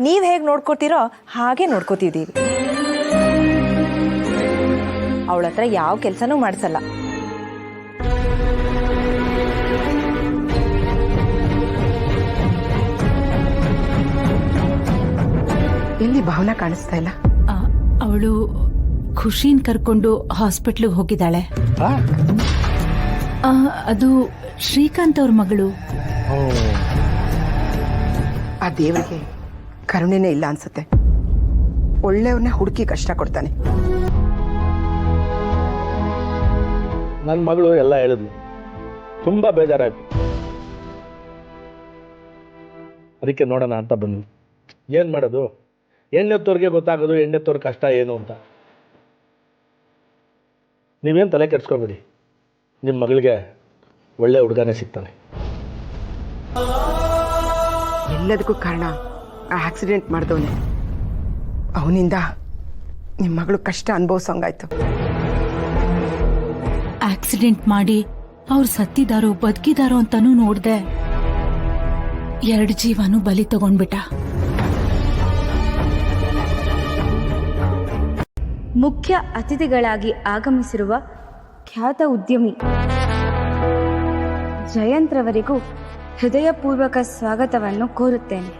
ನೀವು ಹೇಗೆ ನೋಡ್ಕೋತೀರೋ ಹಾಗೆ ನೋಡ್ಕೋತಿದ್ದೀವಿ. ಅವಳ ಹತ್ರ ಯಾವ ಕೆಲಸನೂ ಮಾಡಿಸಲ್ಲ. ಎಲ್ಲಿ ಭಾವನಾ ಕಾಣಿಸ್ತಾ ಇಲ್ಲ? ಅವಳು ಖುಷಿನ್ ಕರ್ಕೊಂಡು ಹಾಸ್ಪಿಟ್ಲಿಗೆ ಹೋಗಿದ್ದಾಳೆ. ಅದು ಶ್ರೀಕಾಂತ್ ಅವ್ರ ಮಗಳು. ಆ ದೇವರಿಗೆ ಕರುಣೆನೇ ಇಲ್ಲ ಅನ್ಸುತ್ತೆ. ಒಳ್ಳೆಯವ್ರನ್ನ ಹುಡುಕಿ ಕಷ್ಟ ಕೊಡ್ತಾನೆ. ನನ್ನ ಮಗಳು ಎಲ್ಲ ಹೇಳಿದ್ಲು, ತುಂಬಾ ಬೇಜಾರಾಯ್ತು. ಅದಕ್ಕೆ ನೋಡೋಣ ಅಂತ ಬಂದ್ವಿ. ಏನು ಮಾಡೋದು, ಹೆಣ್ಣೆತ್ತೋರಿಗೆ ಗೊತ್ತಾಗೋದು ಹೆಣ್ಣೆತ್ತೋರ ಕಷ್ಟ ಏನು ಅಂತ. ನೀವೇನು ತಲೆ ಕೆಡ್ಸ್ಕೊಬೇಡಿ, ನಿಮ್ಮ ಮಗಳಿಗೆ ಒಳ್ಳೆ ಹುಡುಗನೇ ಸಿಗ್ತಾನೆ. ಎಲ್ಲದಕ್ಕೂ ಕಾರಣ ಆ ಆಕ್ಸಿಡೆಂಟ್ ಮಾಡಿದವನೇ. ಅವನಿಂದ ನಿಮ್ಮ ಮಗಳು ಕಷ್ಟ ಅನುಭವಿಸೋಂಗಾಯ್ತು. ಆಕ್ಸಿಡೆಂಟ್ ಮಾಡಿ ಅವ್ರು ಸತ್ತಿದಾರೋ ಬದುಕಿದಾರೋ ಅಂತಾನೂ ನೋಡ್ದೆ. 2 ಜೀವನೂ ಬಲಿ ತಗೊಂಡ್ಬಿಟ್ಟ. ಮುಖ್ಯ ಅತಿಥಿಗಳಾಗಿ ಆಗಮಿಸಿರುವ ಖ್ಯಾತ ಉದ್ಯಮಿ ಜಯಂತ್ ರವರಿಗೂ ಹೃದಯಪೂರ್ವಕ ಸ್ವಾಗತವನ್ನು ಕೋರುತ್ತೇನೆ.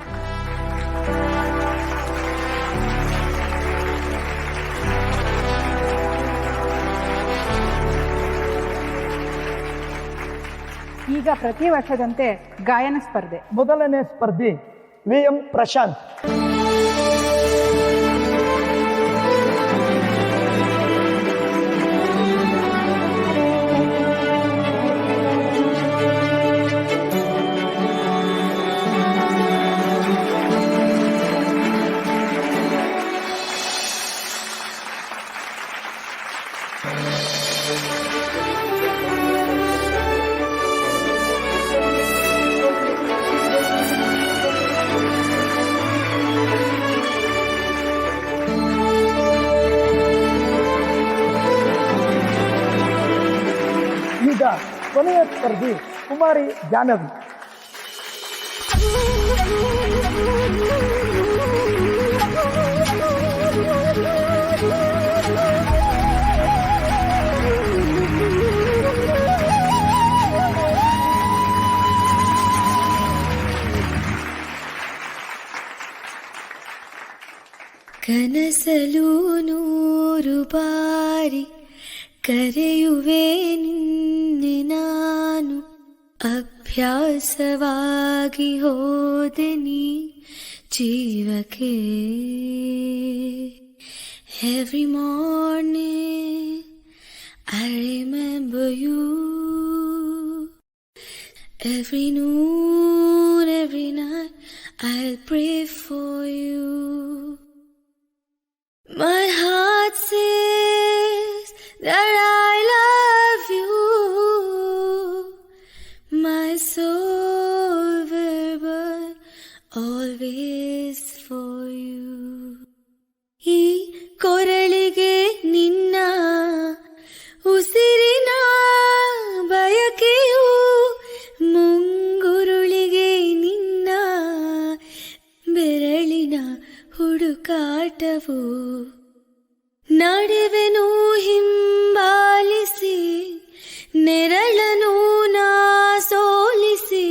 ಈಗ ಪ್ರತಿ ವರ್ಷದಂತೆ ಗಾಯನ ಸ್ಪರ್ಧೆ. ಮೊದಲನೇ ಸ್ಪರ್ಧಿ VM ಪ್ರಶಾಂತ್. ಈಗ ಕೊನೆಯ ಸ್ಪರ್ಧಿ ಕುಮಾರಿ ಜಾಹ್ನವಿ. ಕನಸಲು 100 ಬಾರಿ ಕರೆಯುವೆ ನಿನ್ನೆ ನಾನು, ಅಭ್ಯಾಸವಾಗಿ ಹೋದೆ ನೀ ಜೀವಕ್ಕೆ. Every morning I remember you, every noon, every night I'll pray for you. My heart says that I love you, my soul will burn always for you. ಈ ಕೊರಳಿಗೆ ನಿನ್ನ ಉಸಿರಿನ ಬಯಕೆಯು, ಮುಂಗುರುಳಿಗೆ ನಿನ್ನ ಬೆರಳಿನ ಹುಡುಕಾಟವು. ನಡೆವೆನು ಹಿಂಬಾಲಿಸಿ, ನೆರಳನು ನಾ ಸೋಲಿಸಿ,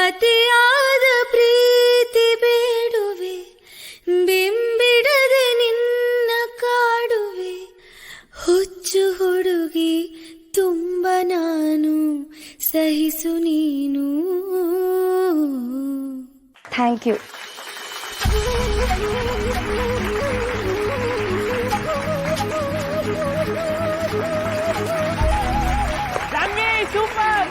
ಅತಿಯಾದ ಪ್ರೀತಿ ಬೇಡುವೆ, ಬಿಂಬಿಡದೆ ನಿನ್ನ ಕಾಡುವೆ. ಹುಚ್ಚು ಹುಡುಗಿ ತುಂಬ ನಾನು, ಸಹಿಸು ನೀನು. Thank you. ಸೂಪರ್.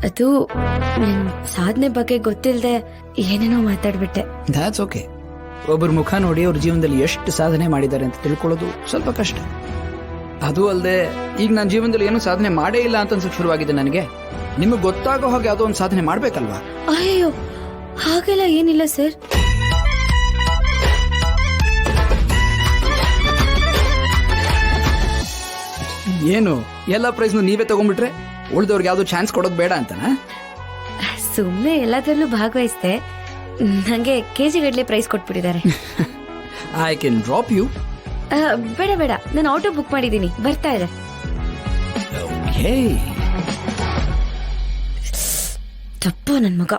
ಅದು ನಿನ್ ಸಾಧನೆ ಬಗ್ಗೆ ಗೊತ್ತಿಲ್ಲದೆ ಏನೇನೋ ಮಾತಾಡ್ಬಿಟ್ಟೆ. That's okay. ಒಬ್ಬರ ಮುಖ ನೋಡಿ ಅವ್ರ ಜೀವನದಲ್ಲಿ ಎಷ್ಟು ಸಾಧನೆ ಮಾಡಿದ್ದಾರೆ ಅಂತ ತಿಳ್ಕೊಳ್ಳೋದು ಸ್ವಲ್ಪ ಕಷ್ಟ. ಅದು ಅಲ್ಲದೆ ಈಗ ನನ್ನ ಜೀವನದಲ್ಲಿ ಏನೂ ಸಾಧನೆ ಮಾಡೇ ಇಲ್ಲ ಅಂತ ಅನ್ಸಕ್ ಶುರುವಾಗಿದೆ ನನಗೆ. ನಿಮಗೆ ಗೊತ್ತಾಗೋ ಹಾಗೆ ಯಾವುದೋ ಒಂದು ಸಾಧನೆ ಮಾಡ್ಬೇಕಲ್ವಾ? ಅಯ್ಯೋ ಹಾಗೆಲ್ಲ ಏನಿಲ್ಲ ಸರ್. ಏನು ಎಲ್ಲ ಪ್ರೈಸ್ನು ನೀವೇ ತಗೊಂಡ್ಬಿಟ್ರೆ ಉಳಿದವ್ರಿಗೆ ಯಾವ್ದು ಚಾನ್ಸ್ ಕೊಡೋದು ಬೇಡ ಅಂತನಾ? ಸುಮ್ಮನೆ ಎಲ್ಲದರಲ್ಲೂ ಭಾಗವಹಿಸ್ದೆ, ನಂಗೆ ಕೆಜಿ ಗಡ್ಲೆ ಪ್ರೈಸ್ ಕೊಟ್ಬಿಟ್ಟಿದ್ದಾರೆ. I can drop you. ಬೇಡ ಬೇಡ, ನಾನು ಆಟೋ ಬುಕ್ ಮಾಡಿದ್ದೀನಿ, ಬರ್ತಾ ಇದೆ. ತಪ್ಪ ನನ್ ಮಗ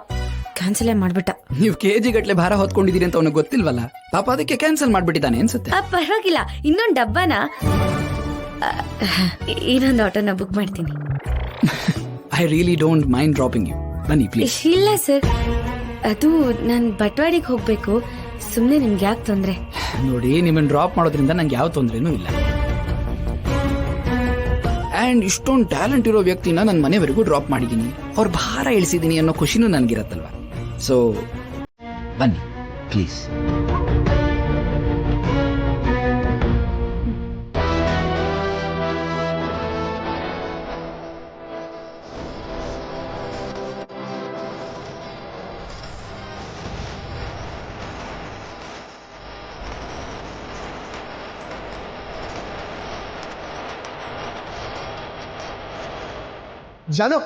ಕ್ಯಾನ್ಸಲ್ ಮಾಡ್ಬಿಟ್ಟ. ನೀವು ಕೆಜಿ ಗಟ್ಲೆ ಭಾರ ಹೊತ್ಕೊಂಡಿದೀರಿ ಅಂತ ಅವನಿಗೆ ಗೊತ್ತಿಲ್ವಲ್ಲ, ಪಾಪ ಅದಕ್ಕೆ ಕ್ಯಾನ್ಸಲ್ ಮಾಡ್ಬಿಟ್ಟಿದ್ದಾನೆ ಅನ್ಸುತ್ತೆ. ಪರವಾಗಿಲ್ಲ, ಇನ್ನೊಂದು ಡಬ್ಬನ ಇನ್ನೊಂದು ಆಟೋನ ಬುಕ್ ಮಾಡ್ತೀನಿ. I really don't mind dropping you. ಬನ್ನಿ ಪ್ಲೀಸ್. ಇಲ್ಲ ಸರ್, ಅದು ನಾನು ಬಟ್ವಾಡಿಗೆ ಹೋಗ್ಬೇಕು, ಸುಮ್ಮನೆ ನಿಮ್ಗೆ ಯಾಕೆ ತೊಂದರೆ? ನೋಡಿ, ನಿಮ್ಮನ್ನು ಡ್ರಾಪ್ ಮಾಡೋದ್ರಿಂದ ನಂಗೆ ಯಾವ ತೊಂದರೆನೂ ಇಲ್ಲ. ಆ್ಯಂಡ್ ಇಷ್ಟೊಂದು ಟ್ಯಾಲೆಂಟ್ ಇರೋ ವ್ಯಕ್ತಿನ ನನ್ನ ಮನೆವರೆಗೂ ಡ್ರಾಪ್ ಮಾಡಿದ್ದೀನಿ, ಅವ್ರ ಭಾರ ಇಳಿಸಿದ್ದೀನಿ ಅನ್ನೋ ಖುಷಿನೂ ನನಗಿರತ್ತಲ್ವ. ಸೊ ಬನ್ನಿ ಪ್ಲೀಸ್. ಜಾನು,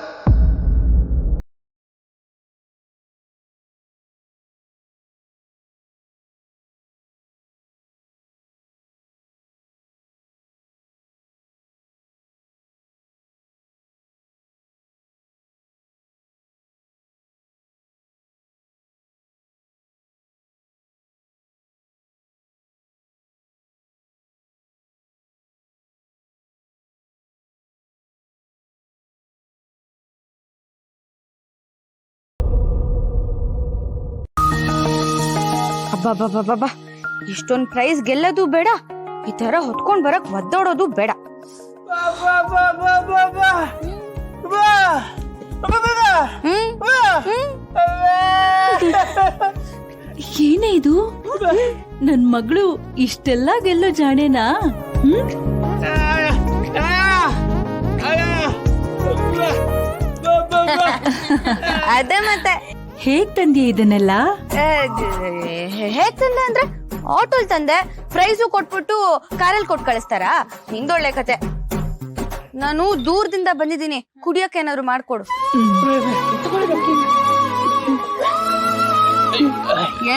ಅಬ್ಬಾ, ಇಷ್ಟೊಂದ್ ಪ್ರೈಸ್ ಗೆಲ್ಲೋದು ಬೇಡ, ಈ ತರ ಹೊತ್ಕೊಂಡ್ ಬರಕ್ ಒದ್ದಾಡೋದು ಬೇಡ. ಏನೇ ಇದು? ನನ್ ಮಗಳು ಇಷ್ಟೆಲ್ಲ ಗೆಲ್ಲೋ ಜಾಣೇನಾ? ಅದೇ ಮತ್ತೆ ಹೇಗ್ ತಂದೆ ಇದನ್ನೆಲ್ಲ? ಹೇಗ್ ತಂದೆ ಅಂದ್ರೆ ಆಟೋಲ್ ತಂದೆ, ಪ್ರೈಸು ಕೊಟ್ಬಿಟ್ಟು ಕಾರಲ್ಲಿ ಕೊಟ್ಟು ಕಳಿಸ್ತಾರಾ? ನಿಂದೊಳ್ಳೆ ಕತೆ. ನಾನು ದೂರದಿಂದ ಬಂದಿದ್ದೀನಿ, ಕುಡಿಯಕ್ಕೆ ಏನಾದ್ರು ಮಾಡ್ಕೊಡು.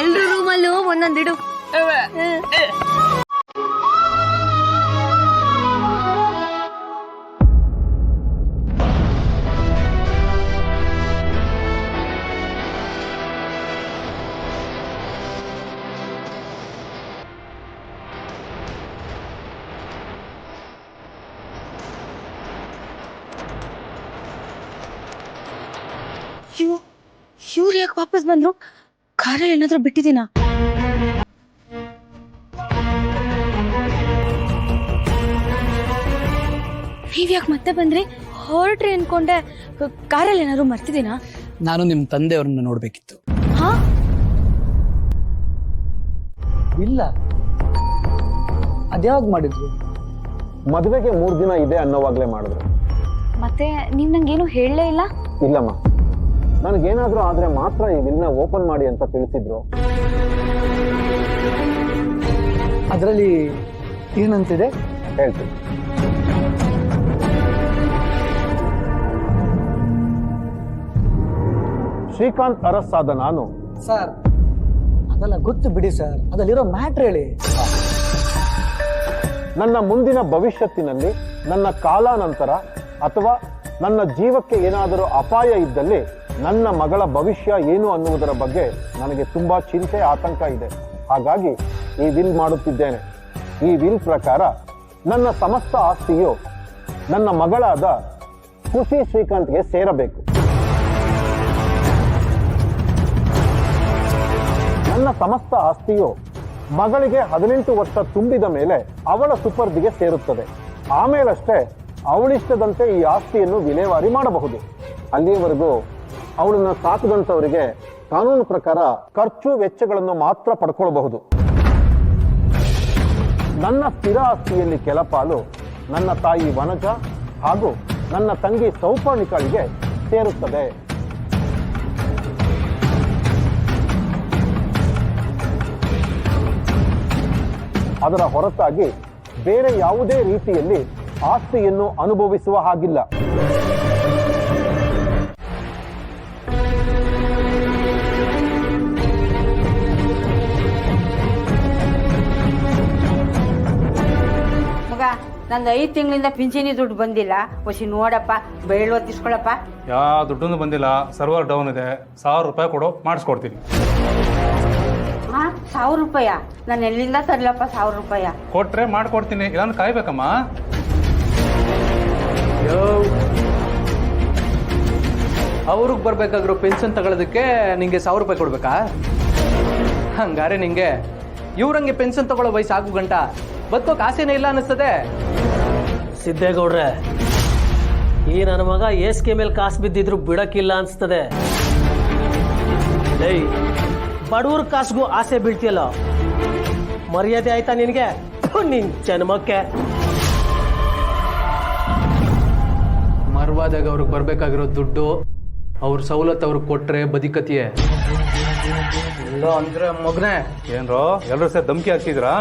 ಎಲ್ರು ರೂಮಲ್ಲೂ ಒಂದೊಂದಿಡು. ಇವ್ರು ಯಾಕೆ ವಾಪಸ್ ಬಂದ್ರು? ಕಾರಲ್ಲಿ ಏನಾದ್ರೂ ಬಿಟ್ಟಿದ್ದೀನ? ನೀವ್ ಯಾಕೆ ಮತ್ತೆ ಬಂದ್ರಿ? ಹೊರಟ್ರಿ ಅನ್ಕೊಂಡೆ, ಕಾರಲ್ಲಿ ಏನಾದ್ರು ಮರ್ತಿದ್ದೀನ? ನಾನು ನಿಮ್ಮ ತಂದೆಯವ್ರನ್ನ ನೋಡ್ಬೇಕಿತ್ತು. ಹಾ, ಇಲ್ಲ. ಅದ್ಯಾವಾಗ ಮಾಡಿದ್ರು? ಮದುವೆಗೆ 3 ದಿನ ಇದೆ ಅನ್ನೋವಾಗ್ಲೇ ಮಾಡಿದ್ರು. ಮತ್ತೆ ನೀವ್ ನಂಗೇನು ಹೇಳಲೇ ಇಲ್ಲ? ಇಲ್ಲಮ್ಮ, ನನಗೇನಾದ್ರೂ ಆದ್ರೆ ಮಾತ್ರ ಈ ವಿಲ್ನ ಓಪನ್ ಮಾಡಿ ಅಂತ ತಿಳಿಸಿದ್ರು. ಅದರಲ್ಲಿ ಏನಂತಿದೆ ಹೇಳ್ತೀನಿ. ಶ್ರೀಕಾಂತ್ ಅರಸ್ಸಾದ ನಾನು. ಸರ್, ಅದೆಲ್ಲ ಗೊತ್ತು ಬಿಡಿ ಸರ್, ಅದಲ್ಲಿರೋ ಮ್ಯಾಟ್ರ್ ಹೇಳಿ. ನನ್ನ ಮುಂದಿನ ಭವಿಷ್ಯತ್ತಿನಲ್ಲಿ, ನನ್ನ ಕಾಲಾನಂತರ ಅಥವಾ ನನ್ನ ಜೀವಕ್ಕೆ ಏನಾದರೂ ಅಪಾಯ ಇದ್ದಲ್ಲಿ ನನ್ನ ಮಗಳ ಭವಿಷ್ಯ ಏನು ಅನ್ನುವುದರ ಬಗ್ಗೆ ನನಗೆ ತುಂಬಾ ಚಿಂತೆ, ಆತಂಕ ಇದೆ. ಹಾಗಾಗಿ ಈ ವಿಲ್ ಮಾಡುತ್ತಿದ್ದೇನೆ. ಈ ವಿಲ್ ಪ್ರಕಾರ ನನ್ನ ಸಮಸ್ತ ಆಸ್ತಿಯು ನನ್ನ ಮಗಳಾದ ಖುಷಿ ಶ್ರೀಕಾಂತ್ಗೆ ಸೇರಬೇಕು. ನನ್ನ ಸಮಸ್ತ ಆಸ್ತಿಯು ಮಗಳಿಗೆ 18 ವರ್ಷ ತುಂಬಿದ ಮೇಲೆ ಅವಳ ಸುಪರ್ದಿಗೆ ಸೇರುತ್ತದೆ. ಆಮೇಲಷ್ಟೇ ಅವಳಿಷ್ಟದಂತೆ ಈ ಆಸ್ತಿಯನ್ನು ವಿಲೇವಾರಿ ಮಾಡಬಹುದು. ಅಲ್ಲಿಯವರೆಗೂ ಅವಳನ್ನ ಸಾಕಿದಂಥವರಿಗೆ ಕಾನೂನು ಪ್ರಕಾರ ಖರ್ಚು ವೆಚ್ಚಗಳನ್ನು ಮಾತ್ರ ಪಡ್ಕೊಳ್ಬಹುದು. ನನ್ನ ಸ್ಥಿರ ಆಸ್ತಿಯಲ್ಲಿ ಕೆಲಪಾಲು ನನ್ನ ತಾಯಿ ವನಜ ಹಾಗೂ ನನ್ನ ತಂಗಿ ಸೌಪರ್ಣಿಕಳಿಗೆ ಸೇರುತ್ತದೆ. ಅದರ ಹೊರತಾಗಿ ಬೇರೆ ಯಾವುದೇ ರೀತಿಯಲ್ಲಿ ಆಸ್ತಿಯನ್ನು ಅನುಭವಿಸುವ ಹಾಗಿಲ್ಲ. ಮಗ ನಂದು 5 ತಿಂಗಳಿಂದ ಪಿಂಚಣಿ ದುಡ್ಡು ಬಂದಿಲ್ಲ. ಹೊಸಿ ನೋಡಪ್ಪ, ಬೇಳೆ ತಿಸ್ಕೊಳಪ್ಪ. ಯಾವ ದುಡ್ಡು ಬಂದಿಲ್ಲ, ಸರ್ವರ್ ಡೌನ್ ಇದೆ. 1000 ರೂಪಾಯಿ ಕೊಡು, ಮಾಡಿಸ್ಕೊಡ್ತೀನಿ. 1000 ರೂಪಾಯ? ನಾನು ಎಲ್ಲಿಂದ ತರ್ಲಪ್ಪ 1000 ರೂಪಾಯ? ಕೊಟ್ರೆ ಮಾಡ್ಕೊಡ್ತೀನಿ, ಇಲ್ಲಾಂದ್ರೆ ಕಾಯ್ಬೇಕಮ್ಮ. ಅವ್ರಿಗೆ ಬರ್ಬೇಕಾಗಿರೋ ಪೆನ್ಷನ್ ತಗೊಳ್ಳೋದಕ್ಕೆ ನಿಂಗೆ 1000 ರೂಪಾಯಿ ಕೊಡ್ಬೇಕಾ? ಹಂಗಾರೆ ನಿಂಗೆ ಇವ್ರಂಗೆ ಪೆನ್ಷನ್ ತಗೊಳ್ಳೋ ವಯಸ್ಸು ಆಗು ಗಂಟ ಬದುಕೋಕೆ ಆಸೆನೇ ಇಲ್ಲ ಅನ್ನಿಸ್ತದೆ. ಸಿದ್ದೇಗೌಡ್ರೆ, ಈ ನನ್ನ ಮಗ ಏಸ್ಕೆ ಮೇಲೆ ಕಾಸು ಬಿದ್ದಿದ್ರು ಬಿಡಕ್ಕಿಲ್ಲ ಅನ್ಸ್ತದೆ. ಬಡವ್ರ ಕಾಸಿಗೂ ಆಸೆ ಬೀಳ್ತಿಯಲ್ಲ, ಮರ್ಯಾದೆ ಆಯ್ತಾ ನಿನಗೆ? ನಿನ್ ಜನ್ಮಕ್ಕೆ ಮರ್ವಾದಾಗ ಅವ್ರಿಗೆ ಬರ್ಬೇಕಾಗಿರೋ ದುಡ್ಡು ಅವ್ರ ಸವಲತ್ತು ಅವ್ರಿಗೆ ಕೊಟ್ರೆ ಬದಿಕತಿಯೇ. ಇಲ್ಲ ಅಂದ್ರೆ ಮಗನೇ ಏನ್ರೋ ಎಲ್ಲರೂ ಸೇರಿ ಧಮ್ಕಿ ಹಾಕ್ತಿದ್ರಾ?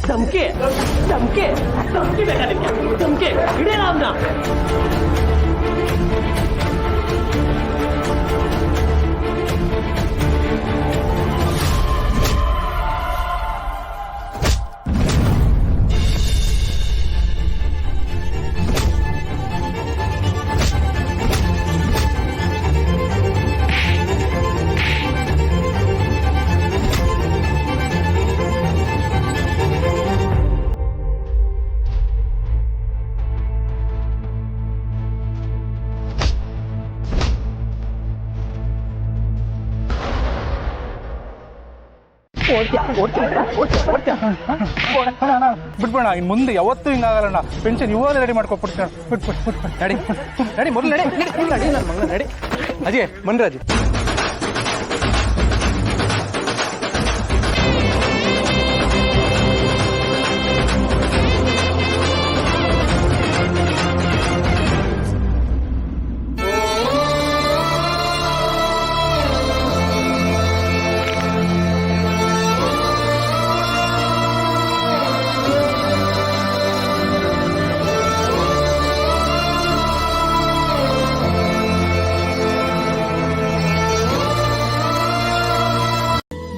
ಧಮ್ಕಿ ಧಮ್ಕಿ ಧಮ್ಕಿ ಬೇಕಾ ನಿಮ್ಗೆ? ಧಮ್ಕಿ ಇಡೇನ ಅವ್ನ? ಬಿಟ್ಬೇಡ, ಇನ್ ಮುಂದೆ ಯಾವತ್ತೂ ಹಿಂಗಾಗಲ್ಲ. ಪೆನ್ಷನ್ ಇವಾಗ ರೆಡಿ ಮಾಡ್ಕೊಬಿಡ್ತೀನಿ. ನಡಿ ನಡಿ ಮೊದಲು ನಡಿ ನಡಿ ನನ್ನ ಮಗ ನಡಿ. ಅಜಯ್ ಮನ್ರಾಜ್,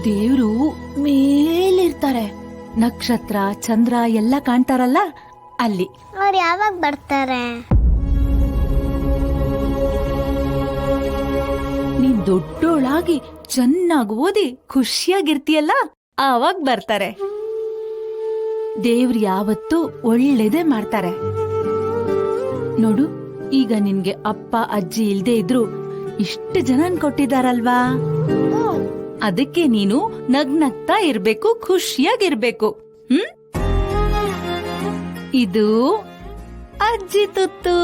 ದೇವ್ರು ಮೇಲಿರ್ತಾರೆ, ನಕ್ಷತ್ರ ಚಂದ್ರ ಎಲ್ಲ ಕಾಣ್ತಾರಲ್ಲ ಅಲ್ಲಿ. ಅವ್ರು ಯಾವಾಗ ಬರ್ತಾರೆ? ನೀನ್ ದೊಡ್ಡೋಳಾಗಿ ಚೆನ್ನಾಗಿ ಓದಿ ಖುಷಿಯಾಗಿರ್ತೀಯಲ್ಲ, ಆವಾಗ ಬರ್ತಾರೆ. ದೇವ್ರು ಯಾವತ್ತೂ ಒಳ್ಳೇದೇ ಮಾಡ್ತಾರೆ. ನೋಡು, ಈಗ ನಿನ್ಗೆ ಅಪ್ಪ ಅಜ್ಜಿ ಇಲ್ದೇ ಇದ್ರು ಇಷ್ಟು ಜನನ್ ಕೊಟ್ಟಿದಾರಲ್ವಾ, ಅದಕ್ಕೆ ನೀನು ನಗ್ನಗ್ತಾ ಇರ್ಬೇಕು, ಖುಷಿಯಾಗಿರ್ಬೇಕು. ಇದು ಅಜ್ಜಿ ತುತ್ತು.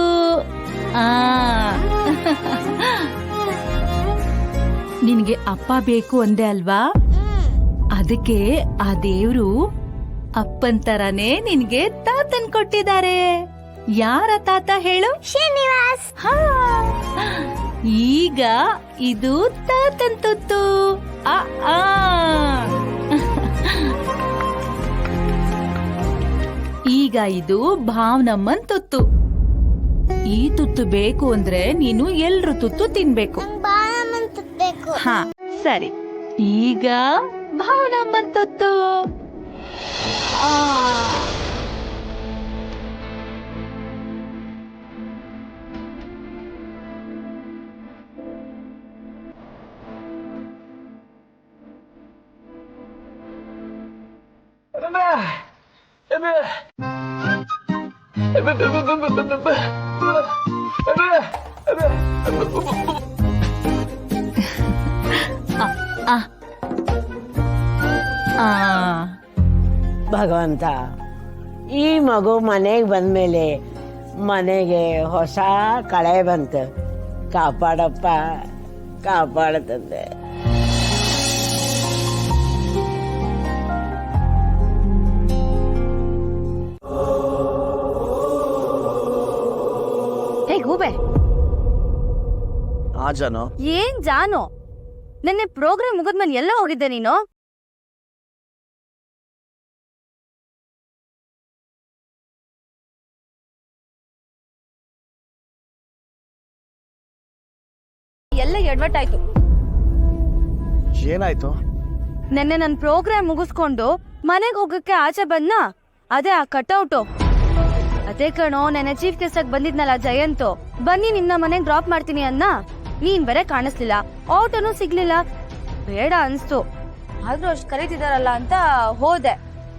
ನಿನ್ಗೆ ಅಪ್ಪ ಬೇಕು ಅಂದೆ ಅಲ್ವಾ, ಅದಕ್ಕೆ ಆ ದೇವ್ರು ಅಪ್ಪನ್ ತರಾನೇ ನಿನ್ಗೆ ತಾತನ್ ಕೊಟ್ಟಿದ್ದಾರೆ. ಯಾರ ತಾತ ಹೇಳು? ಶ್ರೀನಿವಾಸ್. ಈಗ ಇದು ತಾತನ್ ತುತ್ತು. ಈಗ ಇದು ಭಾವನಮ್ಮನ್ ತುತ್ತು. ಈ ತುತ್ತು ಬೇಕು ಅಂದ್ರೆ ನೀನು ಎಲ್ರು ತುತ್ತು ತಿನ್ಬೇಕು. ಹಾ ಸರಿ, ಈಗ ಭಾವನಮ್ಮನ್ ತುತ್ತು. ಭಗವಂತ, ಈ ಮಗು ಮನೆಗೆ ಬಂದ್ಮೇಲೆ ಮನೆಗೆ ಹೊಸ ಕಳೆ ಬಂತು. ಕಾಪಾಡಪ್ಪ, ಕಾಪಾಡತಂದೆ. ಗೂಬೆ, ಜಾನು, ಏನ್ ಜಾನು? ನೆನ್ನೆ ಪ್ರೋಗ್ರಾಮ್ ಮುಗಿದ್ಮೇಲೆ ಎಲ್ಲ ಹೋಗಿದ್ದೆ ನೀನು? ಎಲ್ಲ ಎಡವಟ್ಟಾಯ್ತು. ಏನಾಯ್ತು? ನೆನ್ನೆ ನನ್ನ ಪ್ರೋಗ್ರಾಮ್ ಮುಗಿಸ್ಕೊಂಡು ಮನೆಗೆ ಹೋಗಕ್ಕೆ ಆಚೆ ಬಂದ್ನಾ, ಅದೇ ಆ ಕಟ್ಔಟು. ಅದೇ ಕಣೋ, ನೆನ್ನೆ ಚೀಫ್ ಗೆಸ್ಟ್ ಆಗಿ ಬಂದಿದ್ನಲ್ಲ ಜಯಂತು, ಬನ್ನಿ ನಿನ್ನ ಮನೆಗೆ ಡ್ರಾಪ್ ಮಾಡ್ತೀನಿ ಅನ್ನ. ನೀನ್ ಬೇರೆ ಕಾಣಿಸ್ಲಿಲ್ಲ, ಆಟೋನು ಸಿಗ್ಲಿಲ್ಲ. ಬೇಡ ಅನ್ಸ್ತು, ಆದ್ರೂ ಅಷ್ಟು ಕರೀತಿದಾರಲ್ಲ ಅಂತ ಹೋದೆ.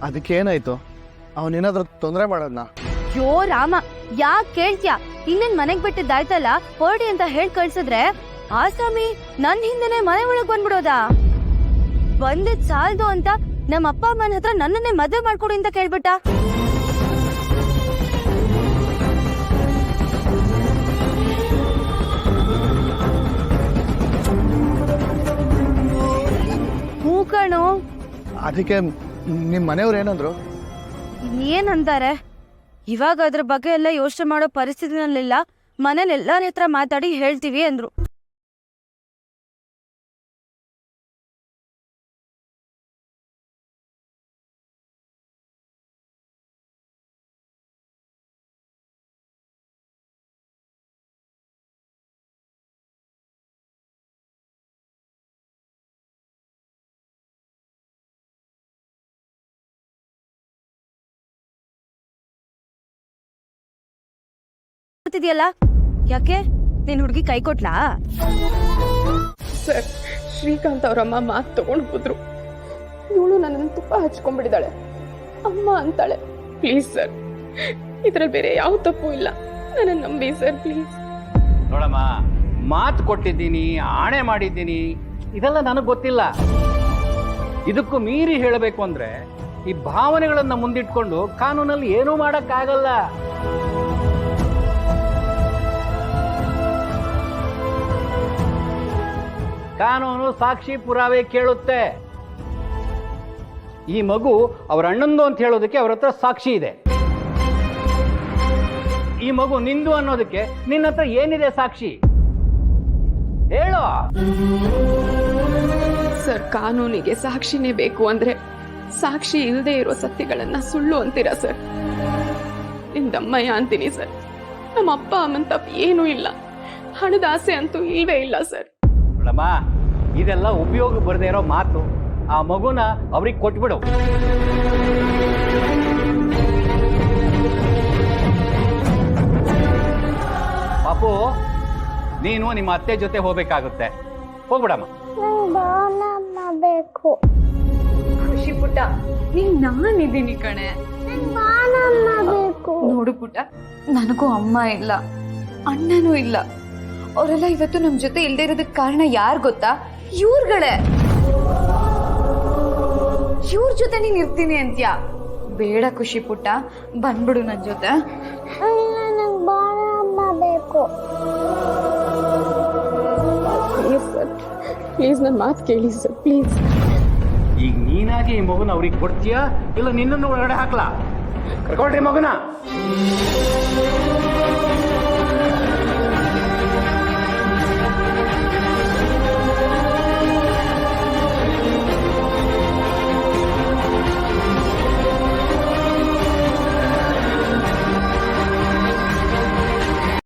ಅದಕ್ಕೆ ಏನಾಯ್ತು? ಅವನೇನಾದ್ರೂ ತೊಂದರೆ ಮಾಡೋದ್ನ? ಯೋ ರಾಮ, ಯಾಕೆ ಕೇಳ್ತ್ಯಾ? ಇನ್ನೇನ್ ಮನೆಗ್ ಬಿಟ್ಟಿದ್ದಾಯ್ತಲ್ಲ, ಹೊರಡಿ ಅಂತ ಹೇಳ್ ಕಳ್ಸಿದ್ರೆ ಆಸಾಮಿ ನನ್ ಹಿಂದೆನೆ ಮನೆ ಒಳಗ್ ಬಂದ್ಬಿಡೋದಾ? ಬಂದಿದ್ ಸಾಲ್ದು ಅಂತ ನಮ್ಮ ಅಪ್ಪ ಅಮ್ಮನ ಹತ್ರ ನನ್ನನ್ನೇ ಮದುವೆ ಮಾಡ್ಕೊಡು ಅಂತ ಕೇಳ್ಬಿಟ್ಟ. ಹೂ ಕಣೋ. ಅದಕ್ಕೆ ನಿಮ್ ಮನೆಯವ್ರು ಏನಂದ್ರು? ಏನಂತಾರೆ? ಇವಾಗ ಅದ್ರ ಬಗ್ಗೆ ಎಲ್ಲ ಯೋಚನೆ ಮಾಡೋ ಪರಿಸ್ಥಿತಿನಲ್ಲಿಲ್ಲ. ಮನೇಲಿ ಎಲ್ಲಾರ ಹತ್ರ ಮಾತಾಡಿ ಹೇಳ್ತೀವಿ ಅಂದ್ರು. ಇದೆಯಲ್ಲ, ಯಾಕೆ ನೀನ್ ಹುಡುಗಿ ಕೈ ಕೊಟ್ಲಾ? ಸರ್, ಶ್ರೀಕಾಂತ್ ಅವರಮ್ಮ ಮಾತು ತಗೊಂಡು ಹೋದ್ರು. ಇವಳು ನನ್ನನ್ನು ತುಂಬಾ ಹಚ್ಕೊಂಡ್ಬಿಟ್ಟಿದ್ದಾಳೆ. ಅಮ್ಮ ಅಂತಾಳೆ. ಪ್ಲೀಸ್ ಸರ್, ಇದ್ರಲ್ಲಿ ಬೇರೆ ಯಾವ ತಪ್ಪು ಇಲ್ಲ, ನನ್ನ ನಂಬಿ ಸರ್ ಪ್ಲೀಸ್. ನೋಡಮ್ಮ, ಮಾತು ಕೊಟ್ಟಿದ್ದೀನಿ, ಆಣೆ ಮಾಡಿದ್ದೀನಿ, ಇದೆಲ್ಲ ನನಗೆ ಗೊತ್ತಿಲ್ಲ. ಇದಕ್ಕೂ ಮೀರಿ ಹೇಳಬೇಕು ಅಂದ್ರೆ ಈ ಭಾವನೆಗಳನ್ನ ಮುಂದಿಟ್ಕೊಂಡು ಕಾನೂನಲ್ಲಿ ಏನೂ ಮಾಡಕ್ಕಾಗಲ್ಲ. ಕಾನೂನು ಸಾಕ್ಷಿ ಪುರಾವೆ ಕೇಳುತ್ತೆ. ಈ ಮಗು ಅವ್ರ ಅಣ್ಣಂದು ಅಂತ ಹೇಳೋದಕ್ಕೆ ಅವ್ರ ಹತ್ರ ಸಾಕ್ಷಿ ಇದೆ. ಈ ಮಗು ನಿಂದು ಅನ್ನೋದಕ್ಕೆ ನಿನ್ನ ಹತ್ರ ಏನಿದೆ ಸಾಕ್ಷಿ? ಹೇಳೋ. ಸರ್, ಕಾನೂನಿಗೆ ಸಾಕ್ಷಿನೇ ಬೇಕು ಅಂದ್ರೆ ಸಾಕ್ಷಿ ಇಲ್ಲದೆ ಇರೋ ಸತ್ಯಗಳನ್ನ ಸುಳ್ಳು ಅಂತೀರಾ ಸರ್? ನಿಮ್ದಮ್ಮಯ್ಯ ಅಂತೀನಿ ಸರ್. ನಮ್ಮ ಅಪ್ಪ ಅಮ್ಮನ ತಪ್ಪು ಏನೂ ಇಲ್ಲ, ಹಣದ ಆಸೆ ಅಂತೂ ಇಲ್ವೇ ಇಲ್ಲ ಸರ್. ಇದೆಲ್ಲ ಉಪಯೋಗ ಬರದೇ ಇರೋ ಮಾತು. ಆ ಮಗುನ ಅವ್ರಿಗೆ ಕೊಟ್ಬಿಡು. ಪಾಪು, ನೀನು ನಿಮ್ಮ ಅತ್ತೆ ಜೊತೆ ಹೋಗ್ಬೇಕಾಗುತ್ತೆ. ಹೋಗ್ಬಿಡಮ್ಮ. ಬೇಕು. ಖುಷಿ ಪುಟ್ಟ, ನೀನ್ ನಾನಿದ್ದೀನಿ ಕಣೆ. ಬೇಕು. ನೋಡು ಪುಟ್ಟ, ನನಗೂ ಅಮ್ಮ ಇಲ್ಲ, ಅಣ್ಣನೂ ಇಲ್ಲ. ಅವರೆಲ್ಲ ಇವತ್ತು ನಮ್ ಜೊತೆ ಇಲ್ದೇ ಇರೋದಕ್ಕೆ ಕಾರಣ ಯಾರು ಗೊತ್ತಾ? ಇವ್ರುಗಳೇ. ಇವ್ರ ಜೊತೆ ನೀನ್ ಇರ್ತೀನಿ ಅಂತ್ಯಾ? ಬೇಡ ಖುಷಿ ಪುಟ್ಟ, ಬಂದ್ಬಿಡು ನನ್ ಜೊತೆ. ಬೇಕು. ಪ್ಲೀಸ್ ಸರ್, ಪ್ಲೀಸ್ ನನ್ನ ಮಾತು ಕೇಳಿ ಸರ್, ಪ್ಲೀಸ್. ಈಗ ನೀನಾಗಿ ಈ ಮಗುನ ಅವ್ರಿಗೆ ಕೊಡ್ತೀಯಾ ಇಲ್ಲ ನಿನ್ನನ್ನು ಒಳಗಡೆ ಹಾಕ್ಲಾ? ಕರ್ಕೊಳ್ರಿ ಮಗುನ.